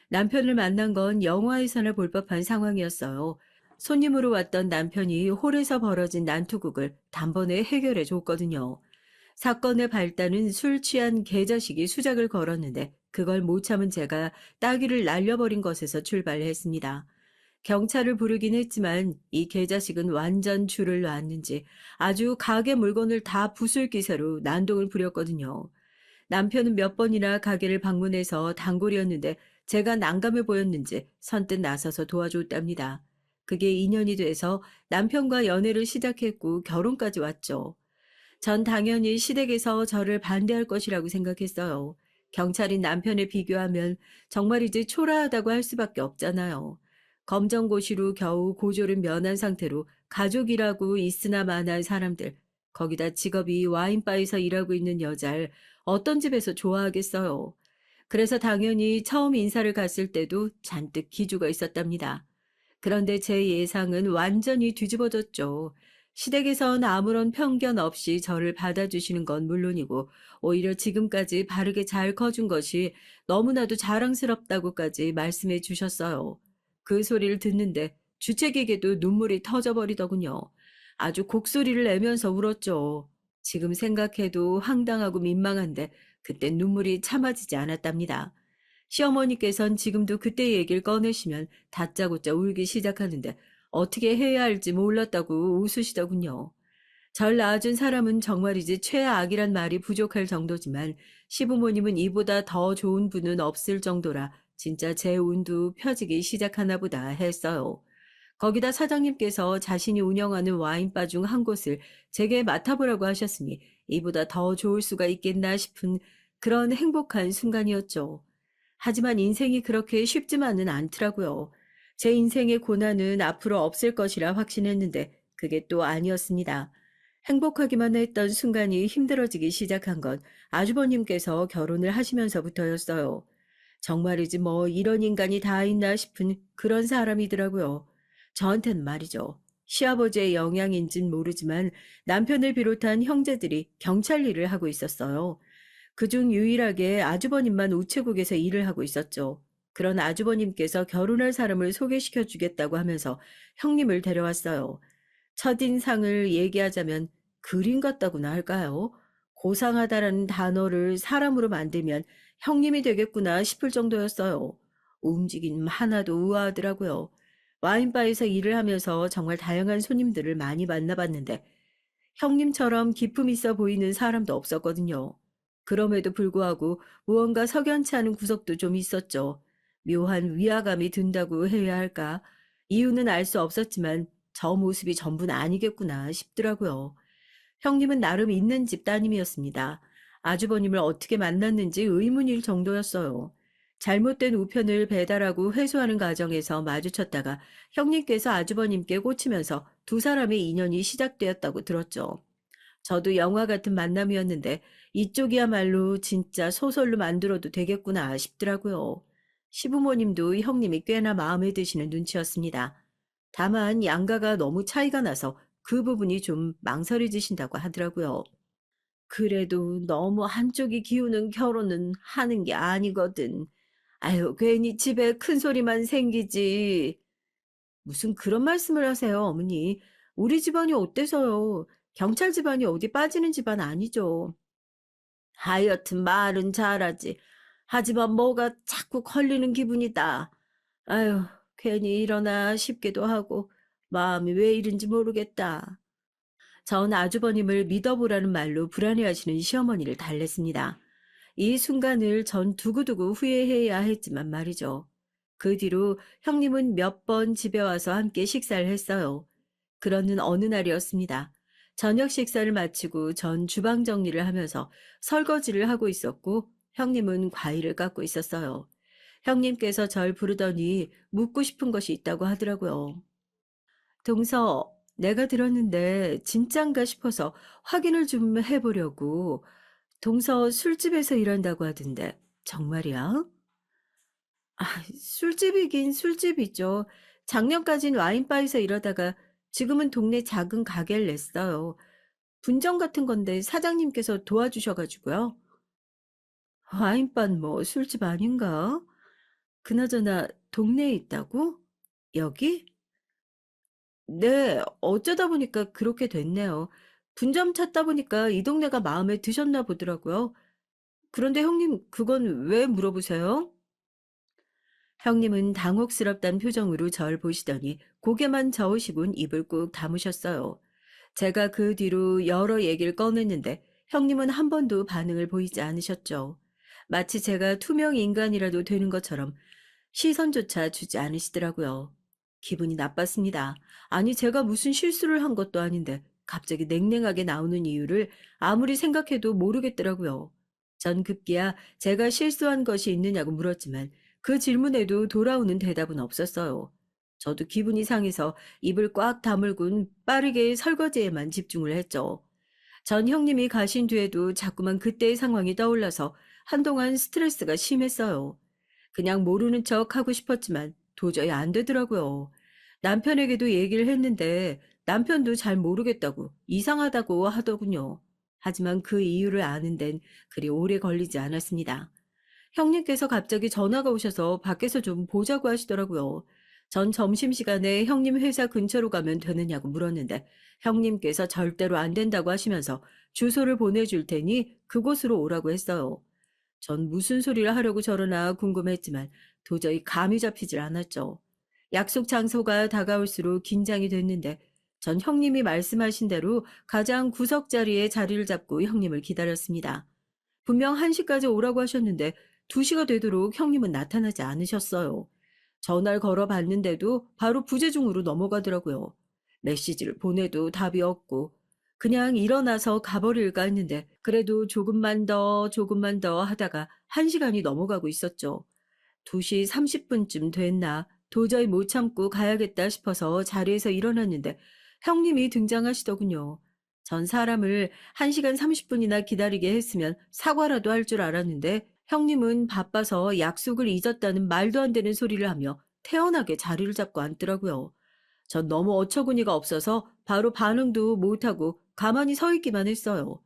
남편을 만난 건 영화에서나 볼 법한 상황이었어요. 손님으로 왔던 남편이 홀에서 벌어진 난투극을 단번에 해결해 줬거든요. 사건의 발단은 술 취한 개자식이 수작을 걸었는데 그걸 못 참은 제가 따귀를 날려버린 것에서 출발했습니다. 경찰을 부르긴 했지만 이 개자식은 완전 줄을 놨는지 아주 가게 물건을 다 부술 기세로 난동을 부렸거든요. 남편은 몇 번이나 가게를 방문해서 단골이었는데 제가 난감해 보였는지 선뜻 나서서 도와줬답니다. 그게 인연이 돼서 남편과 연애를 시작했고 결혼까지 왔죠. 전 당연히 시댁에서 저를 반대할 것이라고 생각했어요. 경찰인 남편에 비교하면 정말이지 초라하다고 할 수밖에 없잖아요. 검정고시로 겨우 고졸을 면한 상태로 가족이라고 있으나 마나한 사람들, 거기다 직업이 와인바에서 일하고 있는 여자를 어떤 집에서 좋아하겠어요. 그래서 당연히 처음 인사를 갔을 때도 잔뜩 기죽어 있었답니다. 그런데 제 예상은 완전히 뒤집어졌죠. 시댁에선 아무런 편견 없이 저를 받아주시는 건 물론이고 오히려 지금까지 바르게 잘 커준 것이 너무나도 자랑스럽다고까지 말씀해 주셨어요. 그 소리를 듣는데 주책에게도 눈물이 터져버리더군요. 아주 곡소리를 내면서 울었죠. 지금 생각해도 황당하고 민망한데 그땐 눈물이 참아지지 않았답니다. 시어머니께선 지금도 그때 얘기를 꺼내시면 다짜고짜 울기 시작하는데 어떻게 해야 할지 몰랐다고 웃으시더군요. 절 낳아준 사람은 정말이지 최악이란 말이 부족할 정도지만 시부모님은 이보다 더 좋은 분은 없을 정도라 진짜 제 운도 펴지기 시작하나 보다 했어요. 거기다 사장님께서 자신이 운영하는 와인바 중 한 곳을 제게 맡아보라고 하셨으니 이보다 더 좋을 수가 있겠나 싶은 그런 행복한 순간이었죠. 하지만 인생이 그렇게 쉽지만은 않더라고요. 제 인생의 고난은 앞으로 없을 것이라 확신했는데 그게 또 아니었습니다. 행복하기만 했던 순간이 힘들어지기 시작한 건 아주버님께서 결혼을 하시면서부터였어요. 정말이지 뭐 이런 인간이 다 있나 싶은 그런 사람이더라고요. 저한테는 말이죠. 시아버지의 영향인진 모르지만 남편을 비롯한 형제들이 경찰 일을 하고 있었어요. 그중 유일하게 아주버님만 우체국에서 일을 하고 있었죠. 그런 아주버님께서 결혼할 사람을 소개시켜 주겠다고 하면서 형님을 데려왔어요. 첫인상을 얘기하자면 그림 같다고나 할까요? 고상하다라는 단어를 사람으로 만들면 형님이 되겠구나 싶을 정도였어요. 움직임 하나도 우아하더라고요. 와인바에서 일을 하면서 정말 다양한 손님들을 많이 만나봤는데 형님처럼 기품 있어 보이는 사람도 없었거든요. 그럼에도 불구하고 무언가 석연치 않은 구석도 좀 있었죠. 묘한 위화감이 든다고 해야 할까? 이유는 알 수 없었지만 저 모습이 전부는 아니겠구나 싶더라고요. 형님은 나름 있는 집 따님이었습니다. 아주버님을 어떻게 만났는지 의문일 정도였어요. 잘못된 우편을 배달하고 회수하는 과정에서 마주쳤다가 형님께서 아주버님께 꽂히면서 두 사람의 인연이 시작되었다고 들었죠. 저도 영화 같은 만남이었는데 이쪽이야말로 진짜 소설로 만들어도 되겠구나 싶더라고요. 시부모님도 형님이 꽤나 마음에 드시는 눈치였습니다. 다만 양가가 너무 차이가 나서 그 부분이 좀 망설여지신다고 하더라고요. 그래도 너무 한쪽이 기우는 결혼은 하는 게 아니거든. 아유, 괜히 집에 큰 소리만 생기지. 무슨 그런 말씀을 하세요, 어머니. 우리 집안이 어때서요? 경찰 집안이 어디 빠지는 집안 아니죠. 하여튼 말은 잘하지. 하지만 뭐가 자꾸 걸리는 기분이다. 아유, 괜히 일어나 싶기도 하고 마음이 왜 이런지 모르겠다. 전 아주버님을 믿어보라는 말로 불안해하시는 시어머니를 달랬습니다. 이 순간을 전 두고두고 후회해야 했지만 말이죠. 그 뒤로 형님은 몇 번 집에 와서 함께 식사를 했어요. 그러는 어느 날이었습니다. 저녁 식사를 마치고 전 주방 정리를 하면서 설거지를 하고 있었고 형님은 과일을 깎고 있었어요. 형님께서 절 부르더니 묻고 싶은 것이 있다고 하더라고요. 동서, 내가 들었는데 진짠가 싶어서 확인을 좀 해보려고. 동서 술집에서 일한다고 하던데 정말이야? 아, 술집이긴 술집이죠. 작년까진 와인바에서 일하다가 지금은 동네 작은 가게를 냈어요. 분점 같은 건데 사장님께서 도와주셔가지고요. 와인바는 뭐 술집 아닌가? 그나저나 동네에 있다고? 여기? 네, 어쩌다 보니까 그렇게 됐네요. 분점 찾다 보니까 이 동네가 마음에 드셨나 보더라고요. 그런데 형님, 그건 왜 물어보세요? 형님은 당혹스럽단 표정으로 절 보시더니 고개만 저으시곤 입을 꾹 다무셨어요. 제가 그 뒤로 여러 얘기를 꺼냈는데 형님은 한 번도 반응을 보이지 않으셨죠. 마치 제가 투명 인간이라도 되는 것처럼 시선조차 주지 않으시더라고요. 기분이 나빴습니다. 아니, 제가 무슨 실수를 한 것도 아닌데 갑자기 냉랭하게 나오는 이유를 아무리 생각해도 모르겠더라고요. 전 급기야 제가 실수한 것이 있느냐고 물었지만 그 질문에도 돌아오는 대답은 없었어요. 저도 기분이 상해서 입을 꽉 다물곤 빠르게 설거지에만 집중을 했죠. 전 형님이 가신 뒤에도 자꾸만 그때의 상황이 떠올라서 한동안 스트레스가 심했어요. 그냥 모르는 척 하고 싶었지만 도저히 안 되더라고요. 남편에게도 얘기를 했는데 남편도 잘 모르겠다고 이상하다고 하더군요. 하지만 그 이유를 아는 데는 그리 오래 걸리지 않았습니다. 형님께서 갑자기 전화가 오셔서 밖에서 좀 보자고 하시더라고요. 전 점심시간에 형님 회사 근처로 가면 되느냐고 물었는데 형님께서 절대로 안 된다고 하시면서 주소를 보내줄 테니 그곳으로 오라고 했어요. 전 무슨 소리를 하려고 저러나 궁금했지만 도저히 감이 잡히질 않았죠. 약속 장소가 다가올수록 긴장이 됐는데 전 형님이 말씀하신 대로 가장 구석 자리에 자리를 잡고 형님을 기다렸습니다. 분명 1시까지 오라고 하셨는데 2시가 되도록 형님은 나타나지 않으셨어요. 전화를 걸어 봤는데도 바로 부재중으로 넘어가더라고요. 메시지를 보내도 답이 없고 그냥 일어나서 가버릴까 했는데 그래도 조금만 더 하다가 1시간이 넘어가고 있었죠. 2시 30분쯤 됐나 도저히 못 참고 가야겠다 싶어서 자리에서 일어났는데 형님이 등장하시더군요. 전 사람을 1시간 30분이나 기다리게 했으면 사과라도 할 줄 알았는데 형님은 바빠서 약속을 잊었다는 말도 안 되는 소리를 하며 태연하게 자리를 잡고 앉더라고요. 전 너무 어처구니가 없어서 바로 반응도 못하고 가만히 서 있기만 했어요.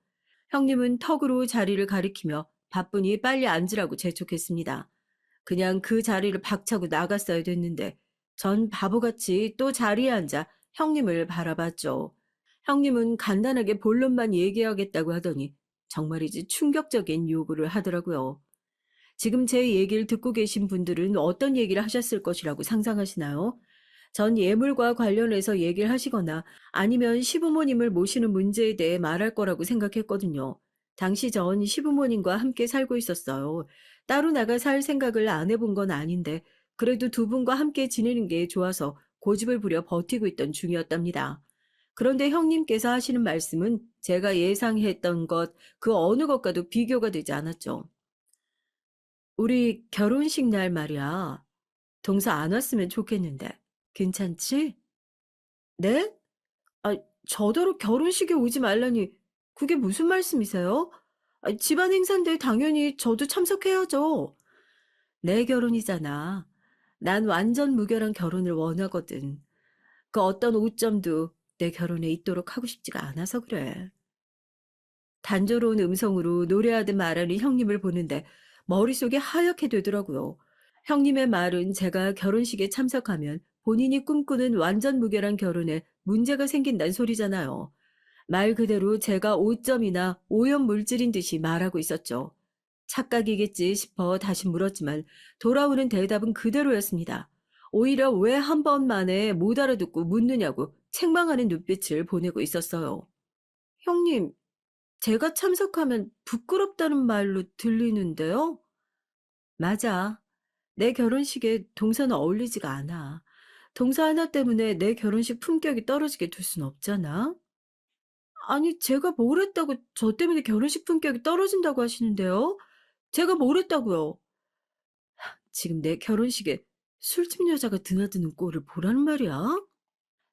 형님은 턱으로 자리를 가리키며 바쁘니 빨리 앉으라고 재촉했습니다. 그냥 그 자리를 박차고 나갔어야 됐는데 전 바보같이 또 자리에 앉아 형님을 바라봤죠. 형님은 간단하게 본론만 얘기하겠다고 하더니 정말이지 충격적인 요구를 하더라고요. 지금 제 얘기를 듣고 계신 분들은 어떤 얘기를 하셨을 것이라고 상상하시나요? 전 예물과 관련해서 얘기를 하시거나 아니면 시부모님을 모시는 문제에 대해 말할 거라고 생각했거든요. 당시 전 시부모님과 함께 살고 있었어요. 따로 나가 살 생각을 안 해본 건 아닌데 그래도 두 분과 함께 지내는 게 좋아서 고집을 부려 버티고 있던 중이었답니다. 그런데 형님께서 하시는 말씀은 제가 예상했던 것, 그 어느 것과도 비교가 되지 않았죠. 우리 결혼식 날 말이야. 동서 안 왔으면 좋겠는데. 괜찮지? 네? 아, 저더러 결혼식에 오지 말라니 그게 무슨 말씀이세요? 집안 행사인데 당연히 저도 참석해야죠. 내 결혼이잖아. 난 완전 무결한 결혼을 원하거든. 그 어떤 오점도 내 결혼에 있도록 하고 싶지가 않아서 그래. 단조로운 음성으로 노래하듯 말하는 형님을 보는데 머릿속이 하얗게 되더라고요. 형님의 말은 제가 결혼식에 참석하면 본인이 꿈꾸는 완전 무결한 결혼에 문제가 생긴다는 소리잖아요. 말 그대로 제가 오점이나 오염 물질인 듯이 말하고 있었죠. 착각이겠지 싶어 다시 물었지만 돌아오는 대답은 그대로였습니다. 오히려 왜 한 번 만에 못 알아듣고 묻느냐고 책망하는 눈빛을 보내고 있었어요. 형님, 제가 참석하면 부끄럽다는 말로 들리는데요? 맞아. 내 결혼식에 동서는 어울리지가 않아. 동서 하나 때문에 내 결혼식 품격이 떨어지게 둘 순 없잖아. 아니, 제가 뭘 했다고 저 때문에 결혼식 품격이 떨어진다고 하시는데요? 제가 뭘 했다고요? 지금 내 결혼식에 술집 여자가 드나드는 꼴을 보라는 말이야?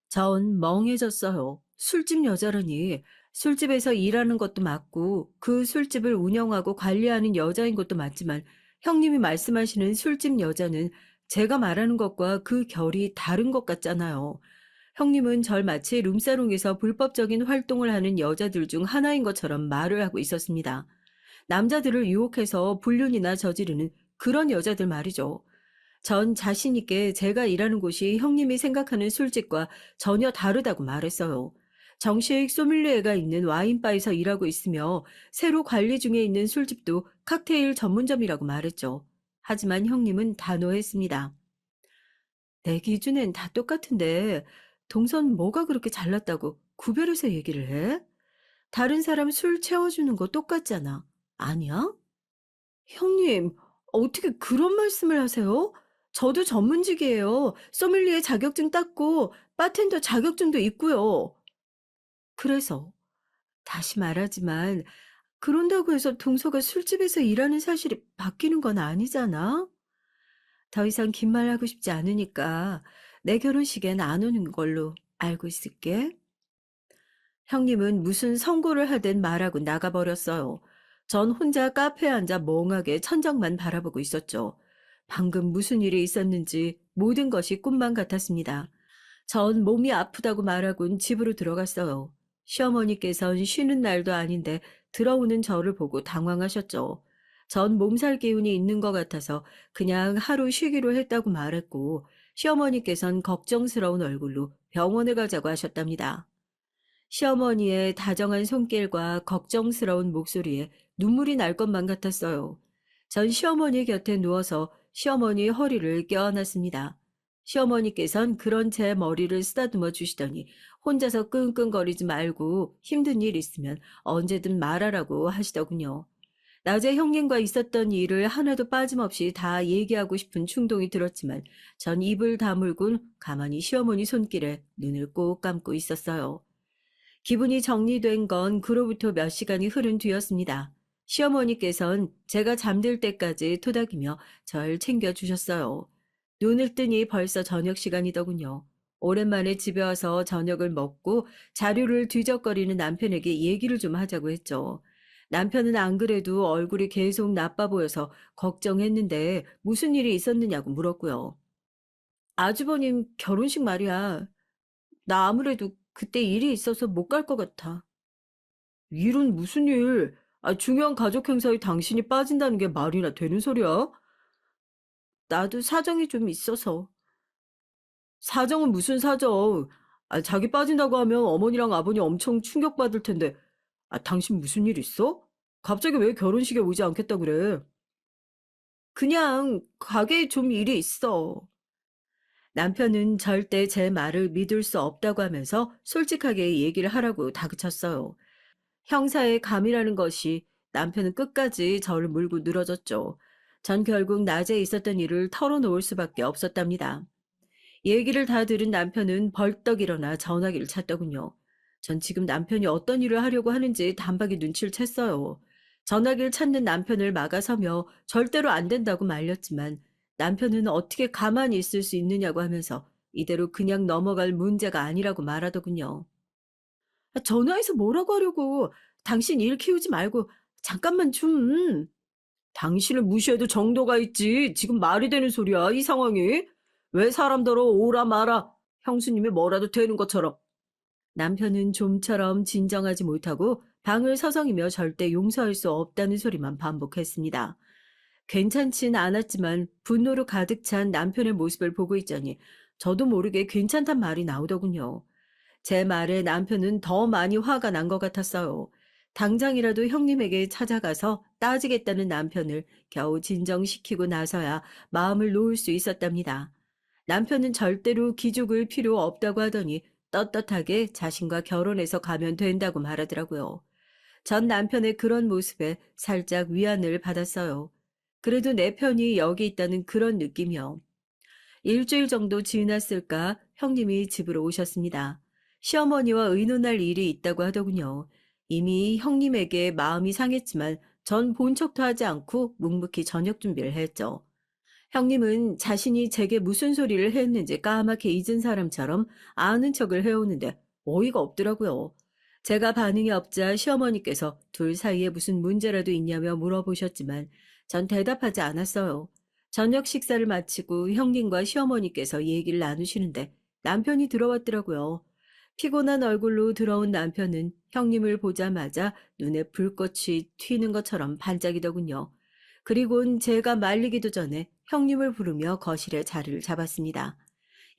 전 멍해졌어요. 술집 여자라니. 술집에서 일하는 것도 맞고 그 술집을 운영하고 관리하는 여자인 것도 맞지만 형님이 말씀하시는 술집 여자는 제가 말하는 것과 그 결이 다른 것 같잖아요. 형님은 절 마치 룸사롱에서 불법적인 활동을 하는 여자들 중 하나인 것처럼 말을 하고 있었습니다. 남자들을 유혹해서 불륜이나 저지르는 그런 여자들 말이죠. 전 자신 있게 제가 일하는 곳이 형님이 생각하는 술집과 전혀 다르다고 말했어요. 정식 소믈리에가 있는 와인바에서 일하고 있으며 새로 관리 중에 있는 술집도 칵테일 전문점이라고 말했죠. 하지만 형님은 단호했습니다. 내 기준엔 다 똑같은데 동선 뭐가 그렇게 잘났다고 구별해서 얘기를 해? 다른 사람 술 채워주는 거 똑같잖아. 아니야? 형님, 어떻게 그런 말씀을 하세요? 저도 전문직이에요. 소믈리에 자격증 땄고 바텐더 자격증도 있고요. 그래서 다시 말하지만 그런다고 해서 동서가 술집에서 일하는 사실이 바뀌는 건 아니잖아. 더 이상 긴 말 하고 싶지 않으니까 내 결혼식엔 안 오는 걸로 알고 있을게. 형님은 무슨 선고를 하듯 말하고 나가버렸어요. 전 혼자 카페에 앉아 멍하게 천장만 바라보고 있었죠. 방금 무슨 일이 있었는지 모든 것이 꿈만 같았습니다. 전 몸이 아프다고 말하곤 집으로 들어갔어요. 시어머니께선 쉬는 날도 아닌데 들어오는 저를 보고 당황하셨죠. 전 몸살 기운이 있는 것 같아서 그냥 하루 쉬기로 했다고 말했고 시어머니께선 걱정스러운 얼굴로 병원을 가자고 하셨답니다. 시어머니의 다정한 손길과 걱정스러운 목소리에 눈물이 날 것만 같았어요. 전 시어머니 곁에 누워서 시어머니 허리를 껴안았습니다. 시어머니께선 그런 제 머리를 쓰다듬어 주시더니 혼자서 끙끙거리지 말고 힘든 일 있으면 언제든 말하라고 하시더군요. 낮에 형님과 있었던 일을 하나도 빠짐없이 다 얘기하고 싶은 충동이 들었지만 전 입을 다물곤 가만히 시어머니 손길에 눈을 꼭 감고 있었어요. 기분이 정리된 건 그로부터 몇 시간이 흐른 뒤였습니다. 시어머니께선 제가 잠들 때까지 토닥이며 절 챙겨주셨어요. 눈을 뜨니 벌써 저녁 시간이더군요. 오랜만에 집에 와서 저녁을 먹고 자료를 뒤적거리는 남편에게 얘기를 좀 하자고 했죠. 남편은 안 그래도 얼굴이 계속 나빠 보여서 걱정했는데 무슨 일이 있었느냐고 물었고요. 아주버님 결혼식 말이야. 나 아무래도 그때 일이 있어서 못 갈 것 같아. 일은 무슨 일? 중요한 가족 행사에 당신이 빠진다는 게 말이나 되는 소리야? 나도 사정이 좀 있어서. 사정은 무슨 사정? 자기 빠진다고 하면 어머니랑 아버님 엄청 충격받을 텐데. 당신 무슨 일 있어? 갑자기 왜 결혼식에 오지 않겠다 그래? 그냥 가게에 좀 일이 있어. 남편은 절대 제 말을 믿을 수 없다고 하면서 솔직하게 얘기를 하라고 다그쳤어요. 형사의 감이라는 것이 남편은 끝까지 저를 물고 늘어졌죠. 전 결국 낮에 있었던 일을 털어놓을 수밖에 없었답니다. 얘기를 다 들은 남편은 벌떡 일어나 전화기를 찾더군요. 전 지금 남편이 어떤 일을 하려고 하는지 단박에 눈치를 챘어요. 전화기를 찾는 남편을 막아서며 절대로 안 된다고 말렸지만 남편은 어떻게 가만히 있을 수 있느냐고 하면서 이대로 그냥 넘어갈 문제가 아니라고 말하더군요. 전화해서 뭐라고 하려고. 당신 일 키우지 말고 잠깐만 좀. 당신을 무시해도 정도가 있지. 지금 말이 되는 소리야, 이 상황이? 왜 사람더러 오라 마라. 형수님이 뭐라도 되는 것처럼. 남편은 좀처럼 진정하지 못하고 방을 서성이며 절대 용서할 수 없다는 소리만 반복했습니다. 괜찮진 않았지만 분노로 가득 찬 남편의 모습을 보고 있자니 저도 모르게 괜찮단 말이 나오더군요. 제 말에 남편은 더 많이 화가 난 것 같았어요. 당장이라도 형님에게 찾아가서 따지겠다는 남편을 겨우 진정시키고 나서야 마음을 놓을 수 있었답니다. 남편은 절대로 기죽을 필요 없다고 하더니 떳떳하게 자신과 결혼해서 가면 된다고 말하더라고요. 전 남편의 그런 모습에 살짝 위안을 받았어요. 그래도 내 편이 여기 있다는 그런 느낌이요. 일주일 정도 지났을까 형님이 집으로 오셨습니다. 시어머니와 의논할 일이 있다고 하더군요. 이미 형님에게 마음이 상했지만 전 본 척도 하지 않고 묵묵히 저녁 준비를 했죠. 형님은 자신이 제게 무슨 소리를 했는지 까맣게 잊은 사람처럼 아는 척을 해오는데 어이가 없더라고요. 제가 반응이 없자 시어머니께서 둘 사이에 무슨 문제라도 있냐며 물어보셨지만 전 대답하지 않았어요. 저녁 식사를 마치고 형님과 시어머니께서 얘기를 나누시는데 남편이 들어왔더라고요. 피곤한 얼굴로 들어온 남편은 형님을 보자마자 눈에 불꽃이 튀는 것처럼 반짝이더군요. 그리곤 제가 말리기도 전에 형님을 부르며 거실에 자리를 잡았습니다.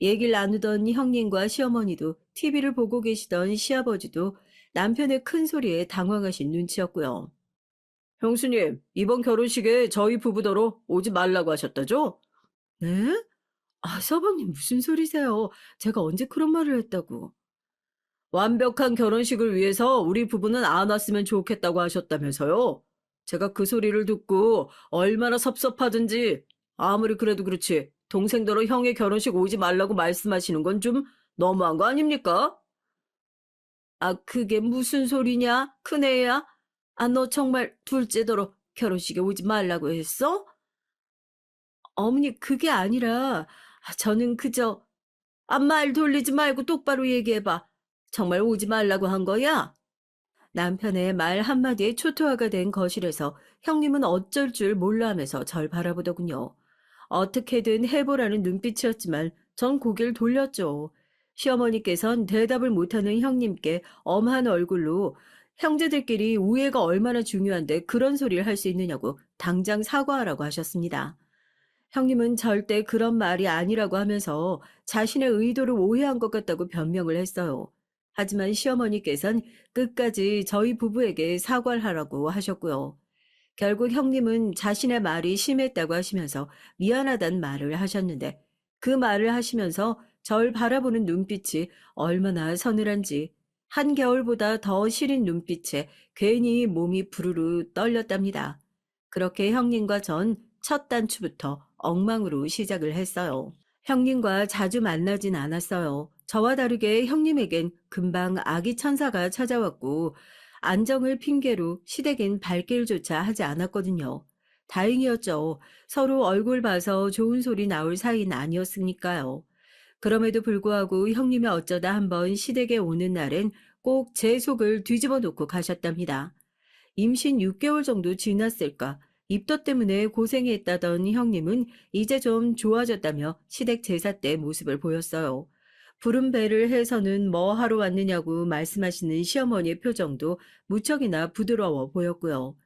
얘기를 나누던 형님과 시어머니도 TV를 보고 계시던 시아버지도 남편의 큰 소리에 당황하신 눈치였고요. 형수님, 이번 결혼식에 저희 부부더러 오지 말라고 하셨다죠? 네? 서방님 무슨 소리세요? 제가 언제 그런 말을 했다고. 완벽한 결혼식을 위해서 우리 부부는 안 왔으면 좋겠다고 하셨다면서요? 제가 그 소리를 듣고 얼마나 섭섭하든지 아무리 그래도 그렇지 동생더러 형의 결혼식 오지 말라고 말씀하시는 건 좀 너무한 거 아닙니까? 그게 무슨 소리냐? 큰애야? 너 정말 둘째더러 결혼식에 오지 말라고 했어? 어머니, 그게 아니라, 저는 그저, 말 돌리지 말고 똑바로 얘기해봐. 정말 오지 말라고 한 거야? 남편의 말 한마디에 초토화가 된 거실에서 형님은 어쩔 줄 몰라 하면서 절 바라보더군요. 어떻게든 해보라는 눈빛이었지만 전 고개를 돌렸죠. 시어머니께선 대답을 못하는 형님께 엄한 얼굴로 형제들끼리 우애가 얼마나 중요한데 그런 소리를 할 수 있느냐고 당장 사과하라고 하셨습니다. 형님은 절대 그런 말이 아니라고 하면서 자신의 의도를 오해한 것 같다고 변명을 했어요. 하지만 시어머니께선 끝까지 저희 부부에게 사과를 하라고 하셨고요. 결국 형님은 자신의 말이 심했다고 하시면서 미안하단 말을 하셨는데 그 말을 하시면서 절 바라보는 눈빛이 얼마나 서늘한지 한겨울보다 더 시린 눈빛에 괜히 몸이 부르르 떨렸답니다. 그렇게 형님과 전 첫 단추부터 엉망으로 시작을 했어요. 형님과 자주 만나진 않았어요. 저와 다르게 형님에겐 금방 아기 천사가 찾아왔고 안정을 핑계로 시댁엔 발길조차 하지 않았거든요. 다행이었죠. 서로 얼굴 봐서 좋은 소리 나올 사이는 아니었으니까요. 그럼에도 불구하고 형님이 어쩌다 한번 시댁에 오는 날엔 꼭 제 속을 뒤집어 놓고 가셨답니다. 임신 6개월 정도 지났을까? 입덧 때문에 고생했다던 형님은 이제 좀 좋아졌다며 시댁 제사 때 모습을 보였어요. 부른 배를 해서는 뭐 하러 왔느냐고 말씀하시는 시어머니의 표정도 무척이나 부드러워 보였고요.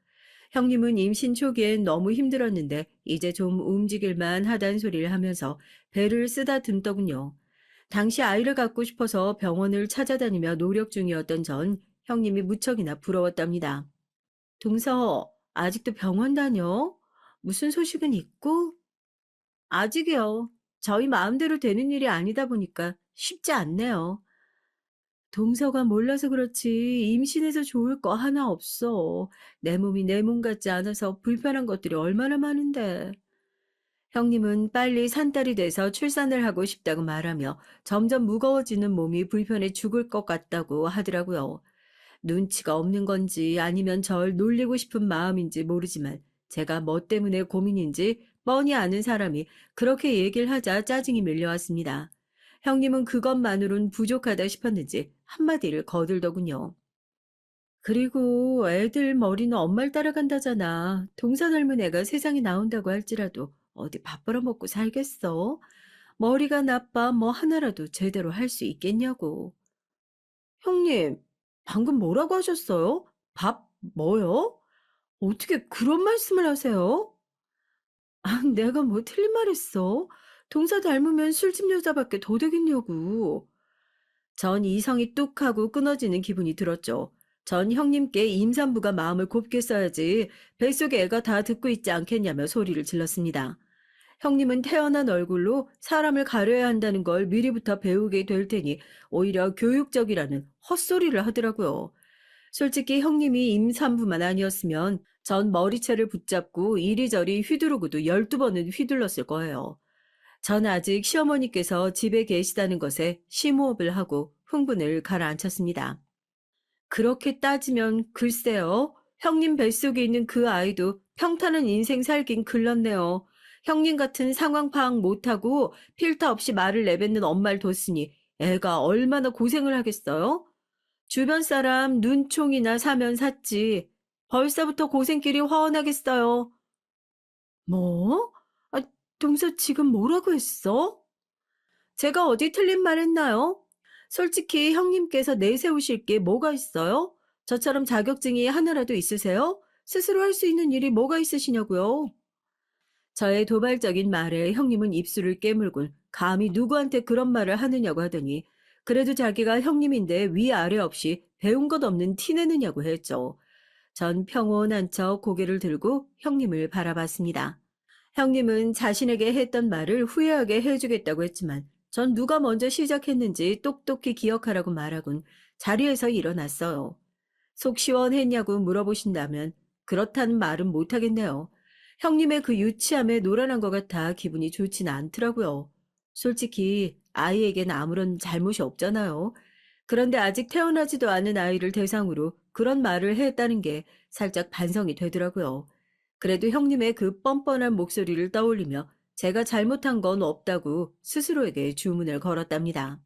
형님은 임신 초기엔 너무 힘들었는데 이제 좀 움직일만 하단 소리를 하면서 배를 쓰다듬더군요. 당시 아이를 갖고 싶어서 병원을 찾아다니며 노력 중이었던 전 형님이 무척이나 부러웠답니다. 동서, 아직도 병원 다녀? 무슨 소식은 있고? 아직이요. 저희 마음대로 되는 일이 아니다 보니까 쉽지 않네요. 동서가 몰라서 그렇지 임신해서 좋을 거 하나 없어. 내 몸이 내 몸 같지 않아서 불편한 것들이 얼마나 많은데. 형님은 빨리 산딸이 돼서 출산을 하고 싶다고 말하며 점점 무거워지는 몸이 불편해 죽을 것 같다고 하더라고요. 눈치가 없는 건지 아니면 절 놀리고 싶은 마음인지 모르지만 제가 뭐 때문에 고민인지 뻔히 아는 사람이 그렇게 얘기를 하자 짜증이 밀려왔습니다. 형님은 그것만으론 부족하다 싶었는지 한마디를 거들더군요. 그리고 애들 머리는 엄마를 따라간다잖아. 동서 닮은 애가 세상에 나온다고 할지라도 어디 밥 벌어먹고 살겠어? 머리가 나빠 뭐 하나라도 제대로 할 수 있겠냐고. 형님, 방금 뭐라고 하셨어요? 밥 뭐요? 어떻게 그런 말씀을 하세요? 아, 내가 뭐 틀린 말 했어? 동서 닮으면 술집 여자밖에 더 되겠냐고. 전 이성이 뚝 하고 끊어지는 기분이 들었죠. 전 형님께 임산부가 마음을 곱게 써야지 뱃속에 애가 다 듣고 있지 않겠냐며 소리를 질렀습니다. 형님은 태어난 얼굴로 사람을 가려야 한다는 걸 미리부터 배우게 될 테니 오히려 교육적이라는 헛소리를 하더라고요. 솔직히 형님이 임산부만 아니었으면 전 머리채를 붙잡고 이리저리 휘두르고도 12번은 휘둘렀을 거예요. 전 아직 시어머니께서 집에 계시다는 것에 심호흡을 하고 흥분을 가라앉혔습니다. 그렇게 따지면 글쎄요. 형님 뱃속에 있는 그 아이도 평탄한 인생 살긴 글렀네요. 형님 같은 상황 파악 못하고 필터 없이 말을 내뱉는 엄마를 뒀으니 애가 얼마나 고생을 하겠어요? 주변 사람 눈총이나 사면 샀지. 벌써부터 고생길이 훤하겠어요. 뭐? 아, 동서 지금 뭐라고 했어? 제가 어디 틀린 말 했나요? 솔직히 형님께서 내세우실 게 뭐가 있어요? 저처럼 자격증이 하나라도 있으세요? 스스로 할 수 있는 일이 뭐가 있으시냐고요? 저의 도발적인 말에 형님은 입술을 깨물곤 감히 누구한테 그런 말을 하느냐고 하더니 그래도 자기가 형님인데 위아래 없이 배운 것 없는 티 내느냐고 했죠. 전 평온한 척 고개를 들고 형님을 바라봤습니다. 형님은 자신에게 했던 말을 후회하게 해주겠다고 했지만 전 누가 먼저 시작했는지 똑똑히 기억하라고 말하곤 자리에서 일어났어요. 속 시원했냐고 물어보신다면 그렇다는 말은 못하겠네요. 형님의 그 유치함에 놀아난 것 같아 기분이 좋지는 않더라고요. 솔직히 아이에겐 아무런 잘못이 없잖아요. 그런데 아직 태어나지도 않은 아이를 대상으로 그런 말을 했다는 게 살짝 반성이 되더라고요. 그래도 형님의 그 뻔뻔한 목소리를 떠올리며 제가 잘못한 건 없다고 스스로에게 주문을 걸었답니다.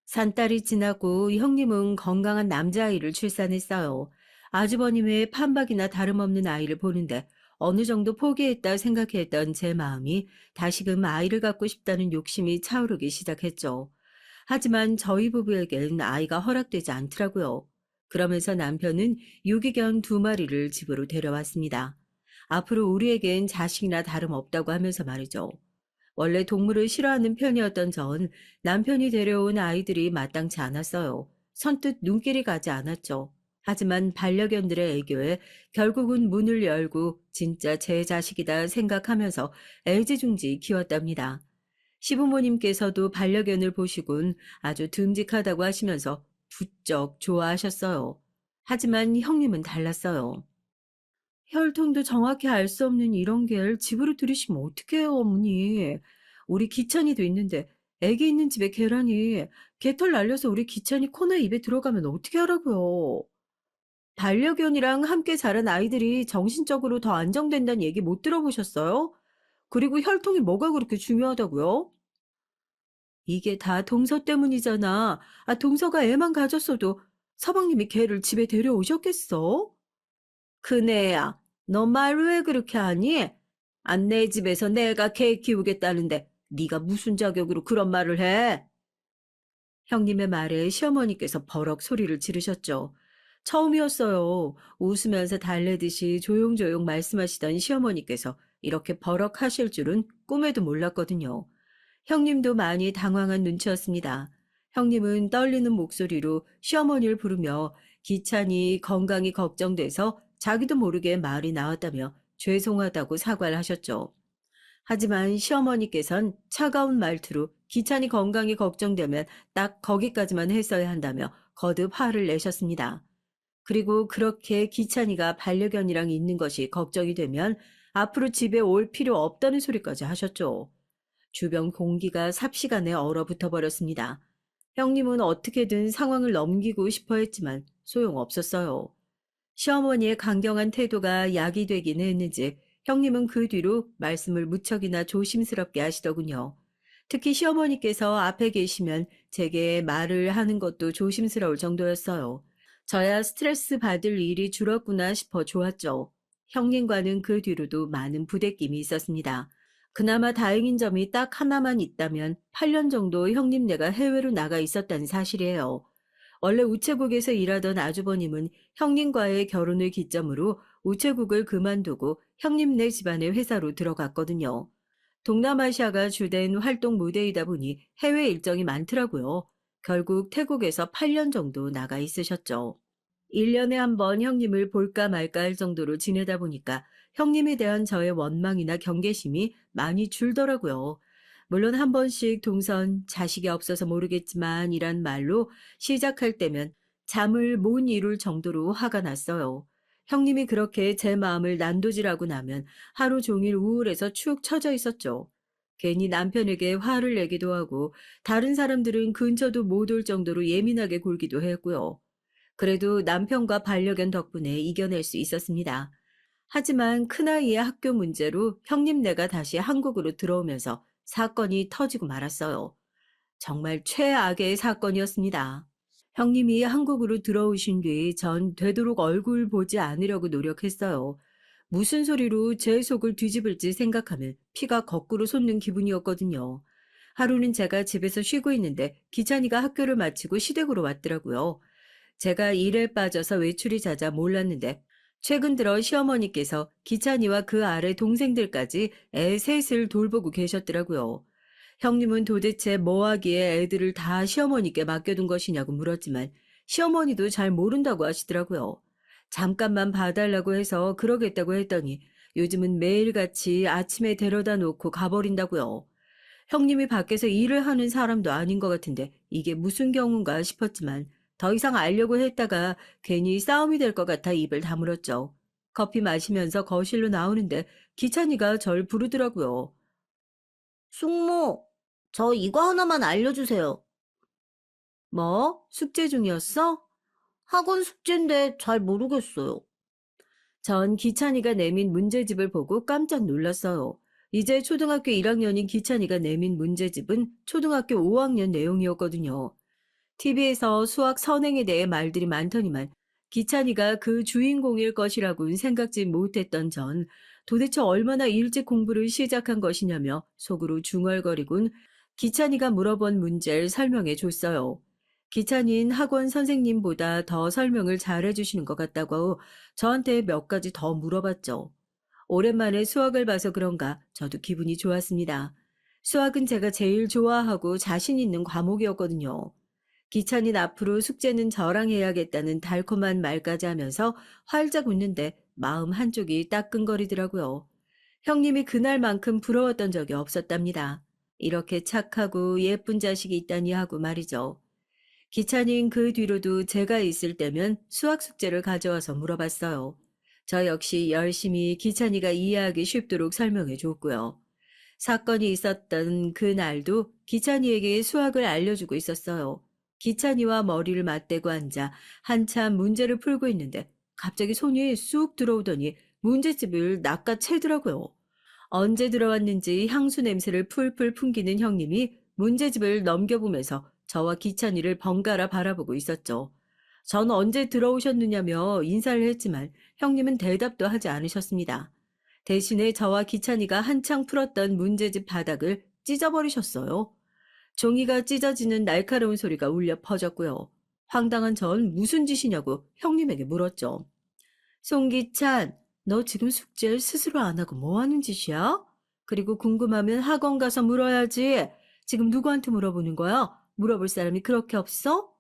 산딸이 지나고 형님은 건강한 남자아이를 출산했어요. 아주버님의 판박이나 다름없는 아이를 보는데 어느 정도 포기했다 생각했던 제 마음이 다시금 아이를 갖고 싶다는 욕심이 차오르기 시작했죠. 하지만 저희 부부에겐 아이가 허락되지 않더라고요. 그러면서 남편은 유기견 2마리를 집으로 데려왔습니다. 앞으로 우리에겐 자식이나 다름없다고 하면서 말이죠. 원래 동물을 싫어하는 편이었던 전 남편이 데려온 아이들이 마땅치 않았어요. 선뜻 눈길이 가지 않았죠. 하지만 반려견들의 애교에 결국은 문을 열고 진짜 제 자식이다 생각하면서 애지중지 키웠답니다. 시부모님께서도 반려견을 보시곤 아주 듬직하다고 하시면서 부쩍 좋아하셨어요. 하지만 형님은 달랐어요. 혈통도 정확히 알 수 없는 이런 개를 집으로 들이시면 어떡해요, 어머니. 우리 기찬이도 있는데 애기 있는 집에 계란이 개털 날려서 우리 기찬이 코나 입에 들어가면 어떻게 하라고요. 반려견이랑 함께 자란 아이들이 정신적으로 더 안정된다는 얘기 못 들어보셨어요? 그리고 혈통이 뭐가 그렇게 중요하다고요? 이게 다 동서 때문이잖아. 아, 동서가 애만 가졌어도 서방님이 걔를 집에 데려오셨겠어? 큰애야, 너 말 왜 그렇게 하니? 안 내 집에서 내가 개 키우겠다는데 네가 무슨 자격으로 그런 말을 해? 형님의 말에 시어머니께서 버럭 소리를 지르셨죠. 처음이었어요. 웃으면서 달래듯이 조용조용 말씀하시던 시어머니께서 이렇게 버럭 하실 줄은 꿈에도 몰랐거든요. 형님도 많이 당황한 눈치였습니다. 형님은 떨리는 목소리로 시어머니를 부르며 기찬이 건강이 걱정돼서 자기도 모르게 말이 나왔다며 죄송하다고 사과를 하셨죠. 하지만 시어머니께선 차가운 말투로 기찬이 건강이 걱정되면 딱 거기까지만 했어야 한다며 거듭 화를 내셨습니다. 그리고 그렇게 기찬이가 반려견이랑 있는 것이 걱정이 되면 앞으로 집에 올 필요 없다는 소리까지 하셨죠. 주변 공기가 삽시간에 얼어붙어 버렸습니다. 형님은 어떻게든 상황을 넘기고 싶어 했지만 소용없었어요. 시어머니의 강경한 태도가 약이 되긴 했는지 형님은 그 뒤로 말씀을 무척이나 조심스럽게 하시더군요. 특히 시어머니께서 앞에 계시면 제게 말을 하는 것도 조심스러울 정도였어요. 저야 스트레스 받을 일이 줄었구나 싶어 좋았죠. 형님과는 그 뒤로도 많은 부대낌이 있었습니다. 그나마 다행인 점이 딱 하나만 있다면 8년 정도 형님네가 해외로 나가 있었다는 사실이에요. 원래 우체국에서 일하던 아주버님은 형님과의 결혼을 기점으로 우체국을 그만두고 형님네 집안의 회사로 들어갔거든요. 동남아시아가 주된 활동 무대이다 보니 해외 일정이 많더라고요. 결국 태국에서 8년 정도 나가 있으셨죠. 1년에 한 번 형님을 볼까 말까 할 정도로 지내다 보니까 형님에 대한 저의 원망이나 경계심이 많이 줄더라고요. 물론 한 번씩 동선 자식이 없어서 모르겠지만 이란 말로 시작할 때면 잠을 못 이룰 정도로 화가 났어요. 형님이 그렇게 제 마음을 난도질하고 나면 하루 종일 우울해서 축 처져 있었죠. 괜히 남편에게 화를 내기도 하고 다른 사람들은 근처도 못 올 정도로 예민하게 굴기도 했고요. 그래도 남편과 반려견 덕분에 이겨낼 수 있었습니다. 하지만 큰아이의 학교 문제로 형님네가 다시 한국으로 들어오면서 사건이 터지고 말았어요. 정말 최악의 사건이었습니다. 형님이 한국으로 들어오신 뒤 전 되도록 얼굴 보지 않으려고 노력했어요. 무슨 소리로 제 속을 뒤집을지 생각하면 피가 거꾸로 솟는 기분이었거든요. 하루는 제가 집에서 쉬고 있는데 기찬이가 학교를 마치고 시댁으로 왔더라고요. 제가 일에 빠져서 외출이 잦아 몰랐는데 최근 들어 시어머니께서 기찬이와 그 아래 동생들까지 애 셋을 돌보고 계셨더라고요. 형님은 도대체 뭐 하기에 애들을 다 시어머니께 맡겨둔 것이냐고 물었지만 시어머니도 잘 모른다고 하시더라고요. 잠깐만 봐달라고 해서 그러겠다고 했더니 요즘은 매일같이 아침에 데려다 놓고 가버린다고요. 형님이 밖에서 일을 하는 사람도 아닌 것 같은데 이게 무슨 경우인가 싶었지만 더 이상 알려고 했다가 괜히 싸움이 될 것 같아 입을 다물었죠. 커피 마시면서 거실로 나오는데 기찬이가 절 부르더라고요. 숙모, 저 이거 하나만 알려주세요. 뭐? 숙제 중이었어? 학원 숙제인데 잘 모르겠어요. 전 기찬이가 내민 문제집을 보고 깜짝 놀랐어요. 이제 초등학교 1학년인 기찬이가 내민 문제집은 초등학교 5학년 내용이었거든요. TV에서 수학 선행에 대해 말들이 많더니만 기찬이가 그 주인공일 것이라고는 생각지 못했던 전 도대체 얼마나 일찍 공부를 시작한 것이냐며 속으로 중얼거리곤 기찬이가 물어본 문제를 설명해 줬어요. 기찬이는 학원 선생님보다 더 설명을 잘해 주시는 것 같다고 저한테 몇 가지 더 물어봤죠. 오랜만에 수학을 봐서 그런가 저도 기분이 좋았습니다. 수학은 제가 제일 좋아하고 자신 있는 과목이었거든요. 기찬이는 앞으로 숙제는 저랑 해야겠다는 달콤한 말까지 하면서 활짝 웃는데 마음 한쪽이 따끔거리더라고요. 형님이 그날만큼 부러웠던 적이 없었답니다. 이렇게 착하고 예쁜 자식이 있다니 하고 말이죠. 기찬이는 그 뒤로도 제가 있을 때면 수학 숙제를 가져와서 물어봤어요. 저 역시 열심히 기찬이가 이해하기 쉽도록 설명해 줬고요. 사건이 있었던 그날도 기찬이에게 수학을 알려주고 있었어요. 기찬이와 머리를 맞대고 앉아 한참 문제를 풀고 있는데 갑자기 손이 쑥 들어오더니 문제집을 낚아채더라고요. 언제 들어왔는지 향수 냄새를 풀풀 풍기는 형님이 문제집을 넘겨보면서 저와 기찬이를 번갈아 바라보고 있었죠. 전 언제 들어오셨느냐며 인사를 했지만 형님은 대답도 하지 않으셨습니다. 대신에 저와 기찬이가 한창 풀었던 문제집 바닥을 찢어버리셨어요. 종이가 찢어지는 날카로운 소리가 울려 퍼졌고요. 황당한 전 무슨 짓이냐고 형님에게 물었죠. 송기찬, 너 지금 숙제를 스스로 안 하고 뭐 하는 짓이야? 그리고 궁금하면 학원 가서 물어야지. 지금 누구한테 물어보는 거야? 물어볼 사람이 그렇게 없어?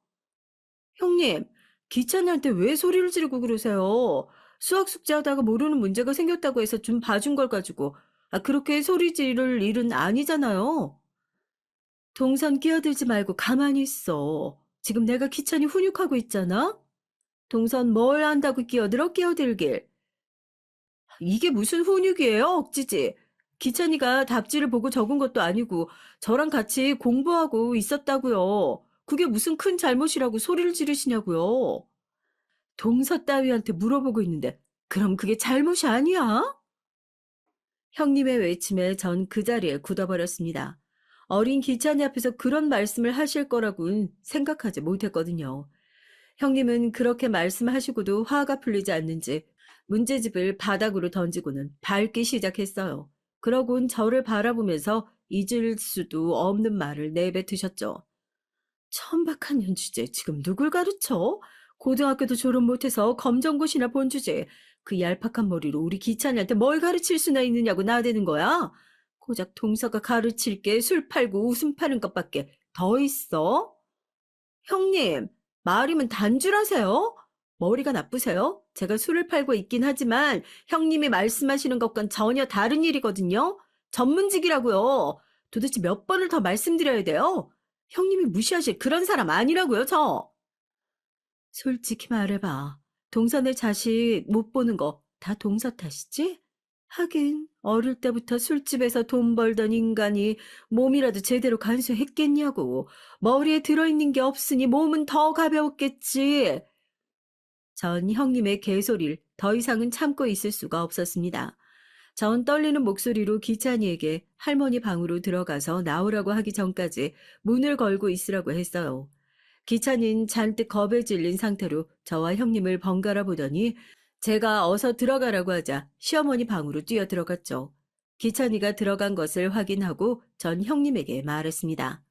형님, 기찬이한테 왜 소리를 지르고 그러세요? 수학 숙제하다가 모르는 문제가 생겼다고 해서 좀 봐준 걸 가지고 그렇게 소리 지를 일은 아니잖아요. 동선 끼어들지 말고 가만히 있어. 지금 내가 기찬이 훈육하고 있잖아? 동선 뭘 한다고 끼어들길. 이게 무슨 훈육이에요, 억지지? 기찬이가 답지를 보고 적은 것도 아니고 저랑 같이 공부하고 있었다고요. 그게 무슨 큰 잘못이라고 소리를 지르시냐고요. 동서 따위한테 물어보고 있는데 그럼 그게 잘못이 아니야? 형님의 외침에 전 그 자리에 굳어버렸습니다. 어린 기찬이 앞에서 그런 말씀을 하실 거라고는 생각하지 못했거든요. 형님은 그렇게 말씀하시고도 화가 풀리지 않는지 문제집을 바닥으로 던지고는 밟기 시작했어요. 그러곤 저를 바라보면서 잊을 수도 없는 말을 내뱉으셨죠. 천박한 주제 지금 누굴 가르쳐? 고등학교도 졸업 못해서 검정고시나 본 주제 그 얄팍한 머리로 우리 기찬이한테 뭘 가르칠 수나 있느냐고 나대는 거야? 고작 동서가 가르칠 게 술 팔고 웃음 파는 것밖에 더 있어? 형님, 말이면 단줄하세요? 머리가 나쁘세요? 제가 술을 팔고 있긴 하지만 형님이 말씀하시는 것과는 전혀 다른 일이거든요. 전문직이라고요. 도대체 몇 번을 더 말씀드려야 돼요? 형님이 무시하실 그런 사람 아니라고요, 저. 솔직히 말해봐. 동선의 자식 못 보는 거 다 동서 탓이지? 하긴 어릴 때부터 술집에서 돈 벌던 인간이 몸이라도 제대로 간수했겠냐고. 머리에 들어있는 게 없으니 몸은 더 가벼웠겠지. 전 형님의 개소리를 더 이상은 참고 있을 수가 없었습니다. 전 떨리는 목소리로 기찬이에게 할머니 방으로 들어가서 나오라고 하기 전까지 문을 걸고 있으라고 했어요. 기찬이는 잔뜩 겁에 질린 상태로 저와 형님을 번갈아 보더니 제가 어서 들어가라고 하자 시어머니 방으로 뛰어 들어갔죠. 기찬이가 들어간 것을 확인하고 전 형님에게 말했습니다.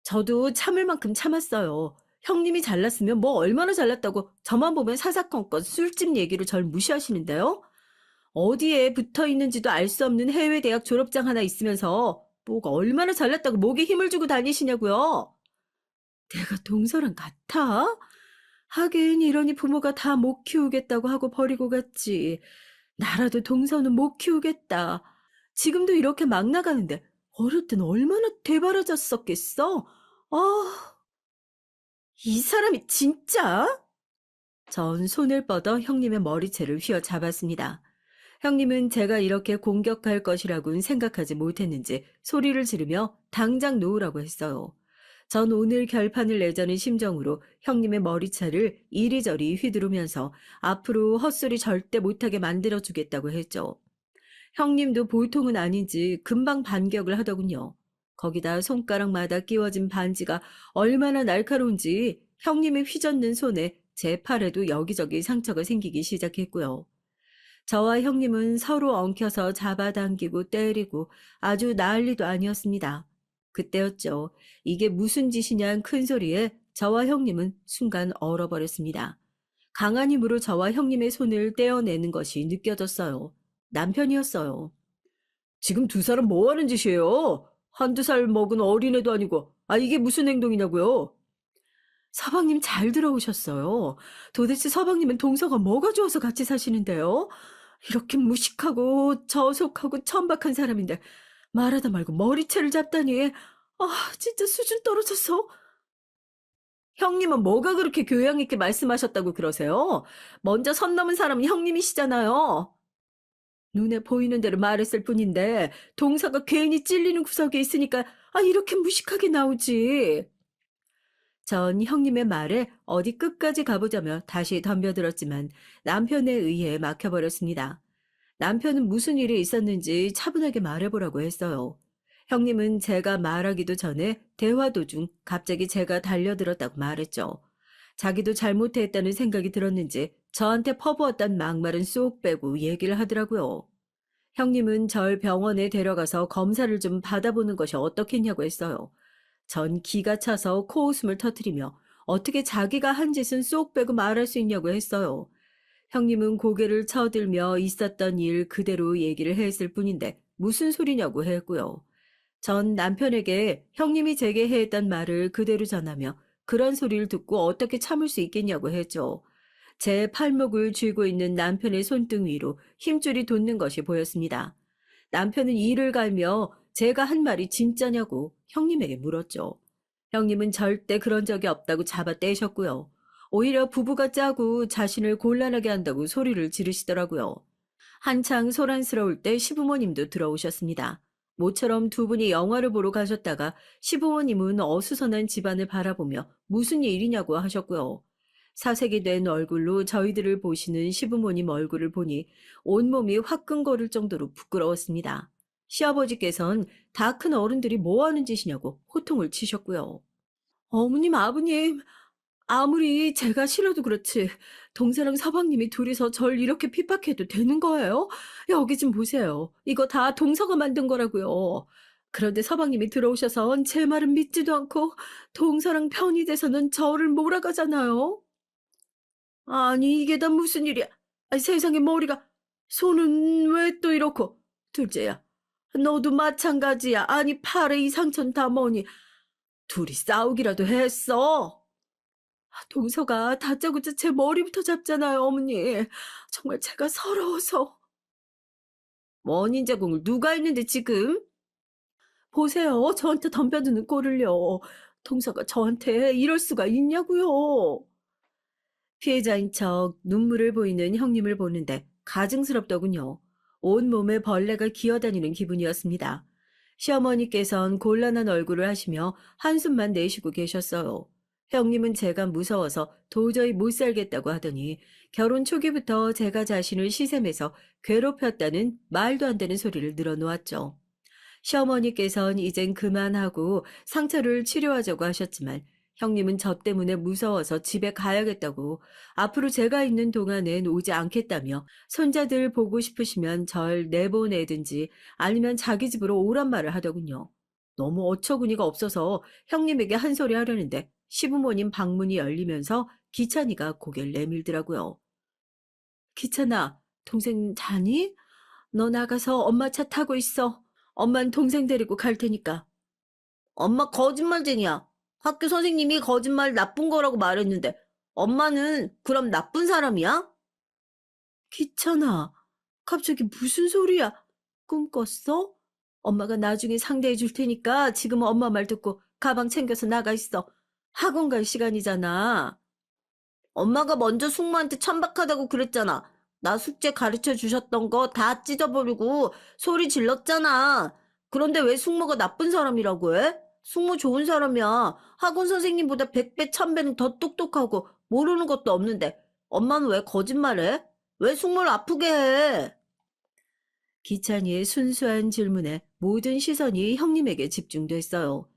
저도 참을 만큼 참았어요. 형님이 잘났으면 뭐 얼마나 잘났다고 저만 보면 사사건건 술집 얘기를 절 무시하시는데요? 어디에 붙어 있는지도 알 수 없는 해외 대학 졸업장 하나 있으면서 뭐가 얼마나 잘났다고 목에 힘을 주고 다니시냐고요? 내가 동서랑 같아? 하긴 이러니 부모가 다 못 키우겠다고 하고 버리고 갔지. 나라도 동서는 못 키우겠다. 지금도 이렇게 막 나가는데 어릴 땐 얼마나 대바라졌었겠어? 아, 이 사람이 진짜? 전 손을 뻗어 형님의 머리채를 휘어잡았습니다. 형님은 제가 이렇게 공격할 것이라고는 생각하지 못했는지 소리를 지르며 당장 놓으라고 했어요. 전 오늘 결판을 내자는 심정으로 형님의 머리채를 이리저리 휘두르면서 앞으로 헛소리 절대 못하게 만들어주겠다고 했죠. 형님도 보통은 아닌지 금방 반격을 하더군요. 거기다 손가락마다 끼워진 반지가 얼마나 날카로운지 형님의 휘젓는 손에 제 팔에도 여기저기 상처가 생기기 시작했고요. 저와 형님은 서로 엉켜서 잡아당기고 때리고 아주 난리도 아니었습니다. 그때였죠. 이게 무슨 짓이냐는 큰 소리에 저와 형님은 순간 얼어버렸습니다. 강한 힘으로 저와 형님의 손을 떼어내는 것이 느껴졌어요. 남편이었어요. 지금 두 사람 뭐 하는 짓이에요? 한두 살 먹은 어린애도 아니고, 이게 무슨 행동이냐고요? 서방님 잘 들어오셨어요. 도대체 서방님은 동서가 뭐가 좋아서 같이 사시는데요? 이렇게 무식하고 저속하고 천박한 사람인데 말하다 말고 머리채를 잡다니. 아, 진짜 수준 떨어져서. 형님은 뭐가 그렇게 교양 있게 말씀하셨다고 그러세요? 먼저 선 넘은 사람은 형님이시잖아요. 눈에 보이는 대로 말했을 뿐인데 동서가 괜히 찔리는 구석에 있으니까 이렇게 무식하게 나오지. 전 형님의 말에 어디 끝까지 가보자며 다시 덤벼들었지만 남편에 의해 막혀버렸습니다. 남편은 무슨 일이 있었는지 차분하게 말해보라고 했어요. 형님은 제가 말하기도 전에 대화 도중 갑자기 제가 달려들었다고 말했죠. 자기도 잘못했다는 생각이 들었는지 저한테 퍼부었던 막말은 쏙 빼고 얘기를 하더라고요. 형님은 절 병원에 데려가서 검사를 좀 받아보는 것이 어떻겠냐고 했어요. 전 기가 차서 코웃음을 터뜨리며 어떻게 자기가 한 짓은 쏙 빼고 말할 수 있냐고 했어요. 형님은 고개를 쳐들며 있었던 일 그대로 얘기를 했을 뿐인데 무슨 소리냐고 했고요. 전 남편에게 형님이 제게 했던 말을 그대로 전하며 그런 소리를 듣고 어떻게 참을 수 있겠냐고 했죠. 제 팔목을 쥐고 있는 남편의 손등 위로 힘줄이 돋는 것이 보였습니다. 남편은 이를 갈며 제가 한 말이 진짜냐고 형님에게 물었죠. 형님은 절대 그런 적이 없다고 잡아떼셨고요. 오히려 부부가 짜고 자신을 곤란하게 한다고 소리를 지르시더라고요. 한창 소란스러울 때 시부모님도 들어오셨습니다. 모처럼 두 분이 영화를 보러 가셨다가 시부모님은 어수선한 집안을 바라보며 무슨 일이냐고 하셨고요. 사색이 된 얼굴로 저희들을 보시는 시부모님 얼굴을 보니 온몸이 화끈거릴 정도로 부끄러웠습니다. 시아버지께선 다 큰 어른들이 뭐 하는 짓이냐고 호통을 치셨고요. 어머님, 아버님, 아무리 제가 싫어도 그렇지 동서랑 서방님이 둘이서 절 이렇게 핍박해도 되는 거예요? 여기 좀 보세요. 이거 다 동서가 만든 거라고요. 그런데 서방님이 들어오셔선 제 말은 믿지도 않고 동서랑 편이 돼서는 저를 몰아가잖아요. 아니, 이게 다 무슨 일이야? 세상에 머리가. 손은 왜 또 이렇고. 둘째야, 너도 마찬가지야. 아니, 팔에 이 상처는 다 뭐니. 둘이 싸우기라도 했어. 동서가 다짜고짜 제 머리부터 잡잖아요, 어머니. 정말 제가 서러워서. 원인 제공을 누가 했는데 지금? 보세요, 저한테 덤벼드는 꼴을요. 동서가 저한테 이럴 수가 있냐고요. 피해자인 척 눈물을 보이는 형님을 보는데 가증스럽더군요. 온몸에 벌레가 기어다니는 기분이었습니다. 시어머니께선 곤란한 얼굴을 하시며 한숨만 내쉬고 계셨어요. 형님은 제가 무서워서 도저히 못 살겠다고 하더니 결혼 초기부터 제가 자신을 시샘해서 괴롭혔다는 말도 안 되는 소리를 늘어놓았죠. 시어머니께선 이젠 그만하고 상처를 치료하자고 하셨지만 형님은 저 때문에 무서워서 집에 가야겠다고 앞으로 제가 있는 동안엔 오지 않겠다며 손자들 보고 싶으시면 절 내보내든지 아니면 자기 집으로 오란 말을 하더군요. 너무 어처구니가 없어서 형님에게 한 소리 하려는데 시부모님 방문이 열리면서 기찬이가 고개를 내밀더라고요. 기찬아, 동생 자니? 너 나가서 엄마 차 타고 있어. 엄만 동생 데리고 갈 테니까. 엄마 거짓말쟁이야. 학교 선생님이 거짓말 나쁜 거라고 말했는데 엄마는 그럼 나쁜 사람이야? 기찬아, 갑자기 무슨 소리야? 꿈 꿨어? 엄마가 나중에 상대해 줄 테니까 지금은 엄마 말 듣고 가방 챙겨서 나가 있어. 학원 갈 시간이잖아. 엄마가 먼저 숙모한테 천박하다고 그랬잖아. 나 숙제 가르쳐 주셨던 거 다 찢어버리고 소리 질렀잖아. 그런데 왜 숙모가 나쁜 사람이라고 해? 숙모 좋은 사람이야. 학원 선생님보다 100배, 1000배는 더 똑똑하고 모르는 것도 없는데 엄마는 왜 거짓말해? 왜 숙모를 아프게 해? 기찬이의 순수한 질문에 모든 시선이 형님에게 집중됐어요.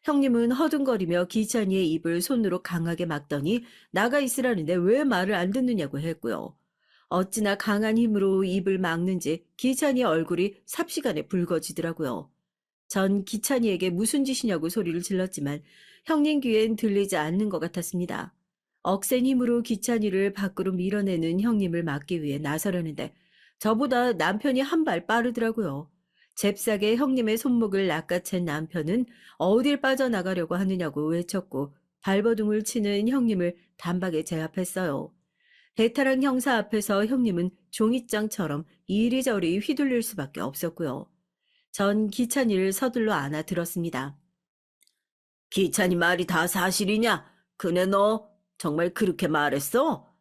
형님은 허둥거리며 기찬이의 입을 손으로 강하게 막더니 나가 있으라는데 왜 말을 안 듣느냐고 했고요. 어찌나 강한 힘으로 입을 막는지 기찬이의 얼굴이 삽시간에 붉어지더라고요. 전 기찬이에게 무슨 짓이냐고 소리를 질렀지만 형님 귀엔 들리지 않는 것 같았습니다. 억센 힘으로 기찬이를 밖으로 밀어내는 형님을 막기 위해 나서려는데 저보다 남편이 한 발 빠르더라고요. 잽싸게 형님의 손목을 낚아챈 남편은 어딜 빠져나가려고 하느냐고 외쳤고 발버둥을 치는 형님을 단박에 제압했어요. 배탈한 형사 앞에서 형님은 종잇장처럼 이리저리 휘둘릴 수밖에 없었고요. 전 기찬이를 서둘러 안아 들었습니다. 기찬이 말이 다 사실이냐? 그네 너 정말 그렇게 말했어?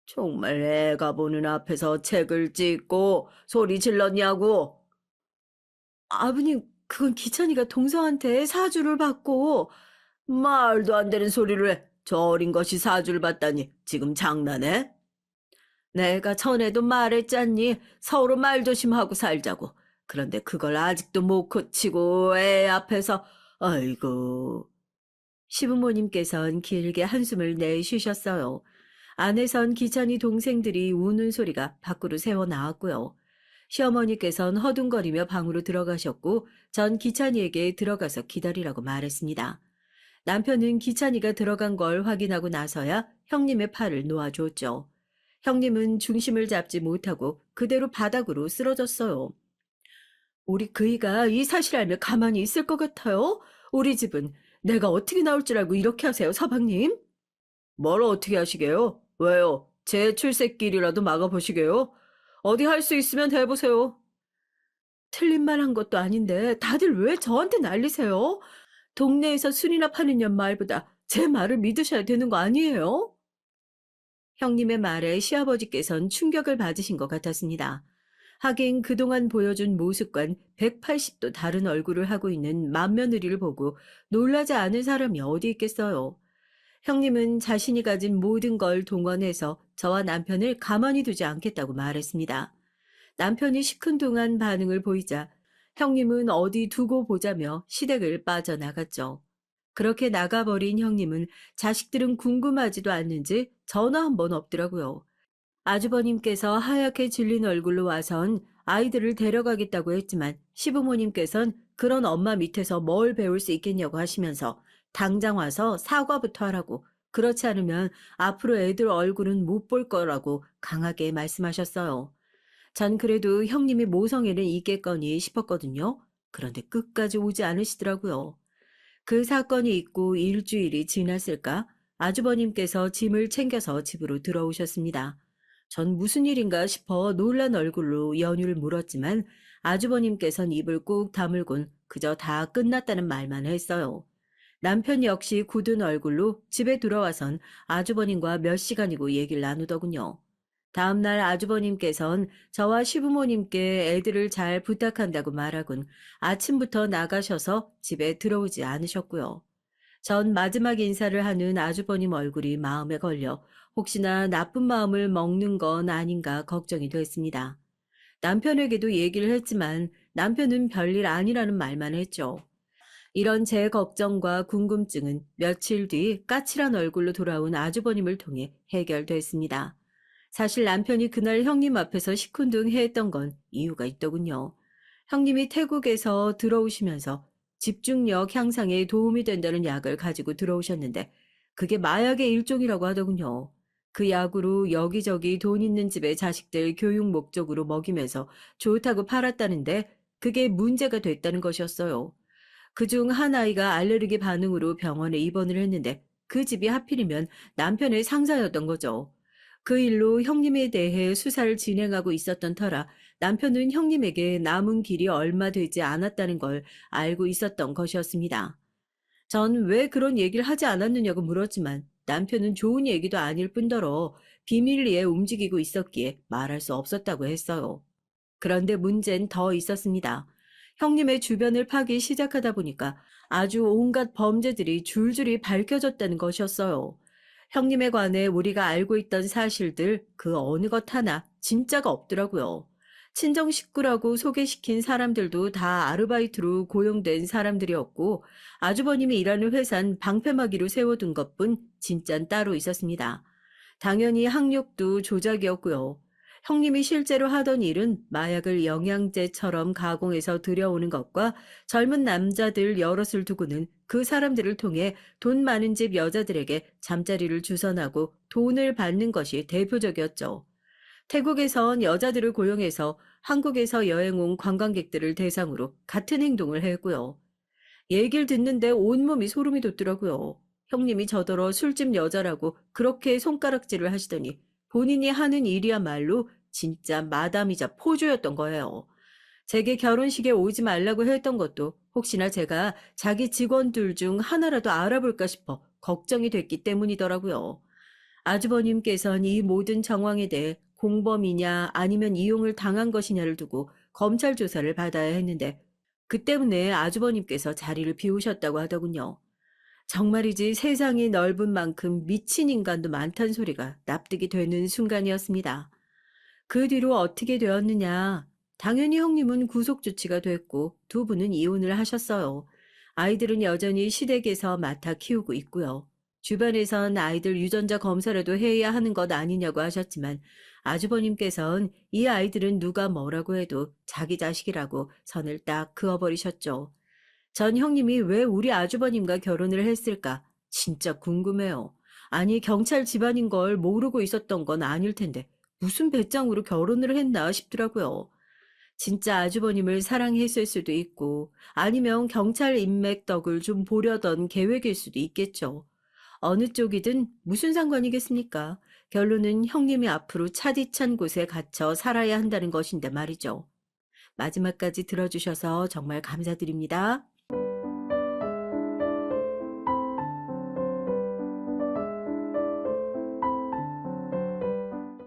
정말 애가 보는 앞에서 책을 찍고 소리 질렀냐고? 아버님, 그건 기찬이가 동서한테 사주를 받고 말도 안 되는 소리를 해. 저 어린 것이 사주를 받다니 지금 장난해? 내가 전에도 말했잖니. 서로 말 조심하고 살자고. 그런데 그걸 아직도 못 고치고 애 앞에서 아이고. 시부모님께선 길게 한숨을 내쉬셨어요. 안에선 기찬이 동생들이 우는 소리가 밖으로 새어 나왔고요. 시어머니께선 허둥거리며 방으로 들어가셨고 전 기찬이에게 들어가서 기다리라고 말했습니다. 남편은 기찬이가 들어간 걸 확인하고 나서야 형님의 팔을 놓아줬죠. 형님은 중심을 잡지 못하고 그대로 바닥으로 쓰러졌어요. 우리 그이가 이 사실 알면 가만히 있을 것 같아요? 우리 집은 내가 어떻게 나올 줄 알고 이렇게 하세요, 서방님? 뭘 어떻게 하시게요? 왜요? 제 출세길이라도 막아보시게요? 어디 할 수 있으면 해보세요. 틀린 말 한 것도 아닌데 다들 왜 저한테 난리세요? 동네에서 술이나 파는 년 말보다 제 말을 믿으셔야 되는 거 아니에요? 형님의 말에 시아버지께선 충격을 받으신 것 같았습니다. 하긴 그동안 보여준 모습과는 180도 다른 얼굴을 하고 있는 맏며느리를 보고 놀라지 않을 사람이 어디 있겠어요. 형님은 자신이 가진 모든 걸 동원해서 저와 남편을 가만히 두지 않겠다고 말했습니다. 남편이 시큰둥한 반응을 보이자 형님은 어디 두고 보자며 시댁을 빠져나갔죠. 그렇게 나가버린 형님은 자식들은 궁금하지도 않는지 전화 한 번 없더라고요. 아주버님께서 하얗게 질린 얼굴로 와선 아이들을 데려가겠다고 했지만 시부모님께선 그런 엄마 밑에서 뭘 배울 수 있겠냐고 하시면서 당장 와서 사과부터 하라고, 그렇지 않으면 앞으로 애들 얼굴은 못 볼 거라고 강하게 말씀하셨어요. 전 그래도 형님이 모성애는 있겠거니 싶었거든요. 그런데 끝까지 오지 않으시더라고요. 그 사건이 있고 일주일이 지났을까 아주버님께서 짐을 챙겨서 집으로 들어오셨습니다. 전 무슨 일인가 싶어 놀란 얼굴로 연유를 물었지만 아주버님께선 입을 꾹 다물곤 그저 다 끝났다는 말만 했어요. 남편 역시 굳은 얼굴로 집에 들어와선 아주버님과 몇 시간이고 얘기를 나누더군요. 다음날 아주버님께선 저와 시부모님께 애들을 잘 부탁한다고 말하곤 아침부터 나가셔서 집에 들어오지 않으셨고요. 전 마지막 인사를 하는 아주버님 얼굴이 마음에 걸려 혹시나 나쁜 마음을 먹는 건 아닌가 걱정이 됐습니다. 남편에게도 얘기를 했지만 남편은 별일 아니라는 말만 했죠. 이런 제 걱정과 궁금증은 며칠 뒤 까칠한 얼굴로 돌아온 아주버님을 통해 해결됐습니다. 사실 남편이 그날 형님 앞에서 시큰둥했던 건 이유가 있더군요. 형님이 태국에서 들어오시면서 집중력 향상에 도움이 된다는 약을 가지고 들어오셨는데 그게 마약의 일종이라고 하더군요. 그 약으로 여기저기 돈 있는 집의 자식들 교육 목적으로 먹이면서 좋다고 팔았다는데 그게 문제가 됐다는 것이었어요. 그중 한 아이가 알레르기 반응으로 병원에 입원을 했는데 그 집이 하필이면 남편의 상사였던 거죠. 그 일로 형님에 대해 수사를 진행하고 있었던 터라 남편은 형님에게 남은 길이 얼마 되지 않았다는 걸 알고 있었던 것이었습니다. 전 왜 그런 얘기를 하지 않았느냐고 물었지만 남편은 좋은 얘기도 아닐 뿐더러 비밀리에 움직이고 있었기에 말할 수 없었다고 했어요. 그런데 문제는 더 있었습니다. 형님의 주변을 파기 시작하다 보니까 아주 온갖 범죄들이 줄줄이 밝혀졌다는 것이었어요. 형님에 관해 우리가 알고 있던 사실들 그 어느 것 하나 진짜가 없더라고요. 친정 식구라고 소개시킨 사람들도 다 아르바이트로 고용된 사람들이었고 아주버님이 일하는 회사는 방패막이로 세워둔 것뿐 진짠 따로 있었습니다. 당연히 학력도 조작이었고요. 형님이 실제로 하던 일은 마약을 영양제처럼 가공해서 들여오는 것과 젊은 남자들 여럿을 두고는 그 사람들을 통해 돈 많은 집 여자들에게 잠자리를 주선하고 돈을 받는 것이 대표적이었죠. 태국에선 여자들을 고용해서 한국에서 여행 온 관광객들을 대상으로 같은 행동을 했고요. 얘기를 듣는데 온몸이 소름이 돋더라고요. 형님이 저더러 술집 여자라고 그렇게 손가락질을 하시더니 본인이 하는 일이야말로 진짜 마담이자 포조였던 거예요. 제게 결혼식에 오지 말라고 했던 것도 혹시나 제가 자기 직원들 중 하나라도 알아볼까 싶어 걱정이 됐기 때문이더라고요. 아주버님께선 이 모든 정황에 대해 공범이냐 아니면 이용을 당한 것이냐를 두고 검찰 조사를 받아야 했는데 그 때문에 아주버님께서 자리를 비우셨다고 하더군요. 정말이지 세상이 넓은 만큼 미친 인간도 많단 소리가 납득이 되는 순간이었습니다. 그 뒤로 어떻게 되었느냐? 당연히 형님은 구속 조치가 됐고 두 분은 이혼을 하셨어요. 아이들은 여전히 시댁에서 맡아 키우고 있고요. 주변에선 아이들 유전자 검사라도 해야 하는 것 아니냐고 하셨지만 아주버님께선 이 아이들은 누가 뭐라고 해도 자기 자식이라고 선을 딱 그어버리셨죠. 전 형님이 왜 우리 아주버님과 결혼을 했을까? 진짜 궁금해요. 아니, 경찰 집안인 걸 모르고 있었던 건 아닐 텐데, 무슨 배짱으로 결혼을 했나 싶더라고요. 진짜 아주버님을 사랑했을 수도 있고, 아니면 경찰 인맥 덕을 좀 보려던 계획일 수도 있겠죠. 어느 쪽이든 무슨 상관이겠습니까? 결론은 형님이 앞으로 차디찬 곳에 갇혀 살아야 한다는 것인데 말이죠. 마지막까지 들어주셔서 정말 감사드립니다.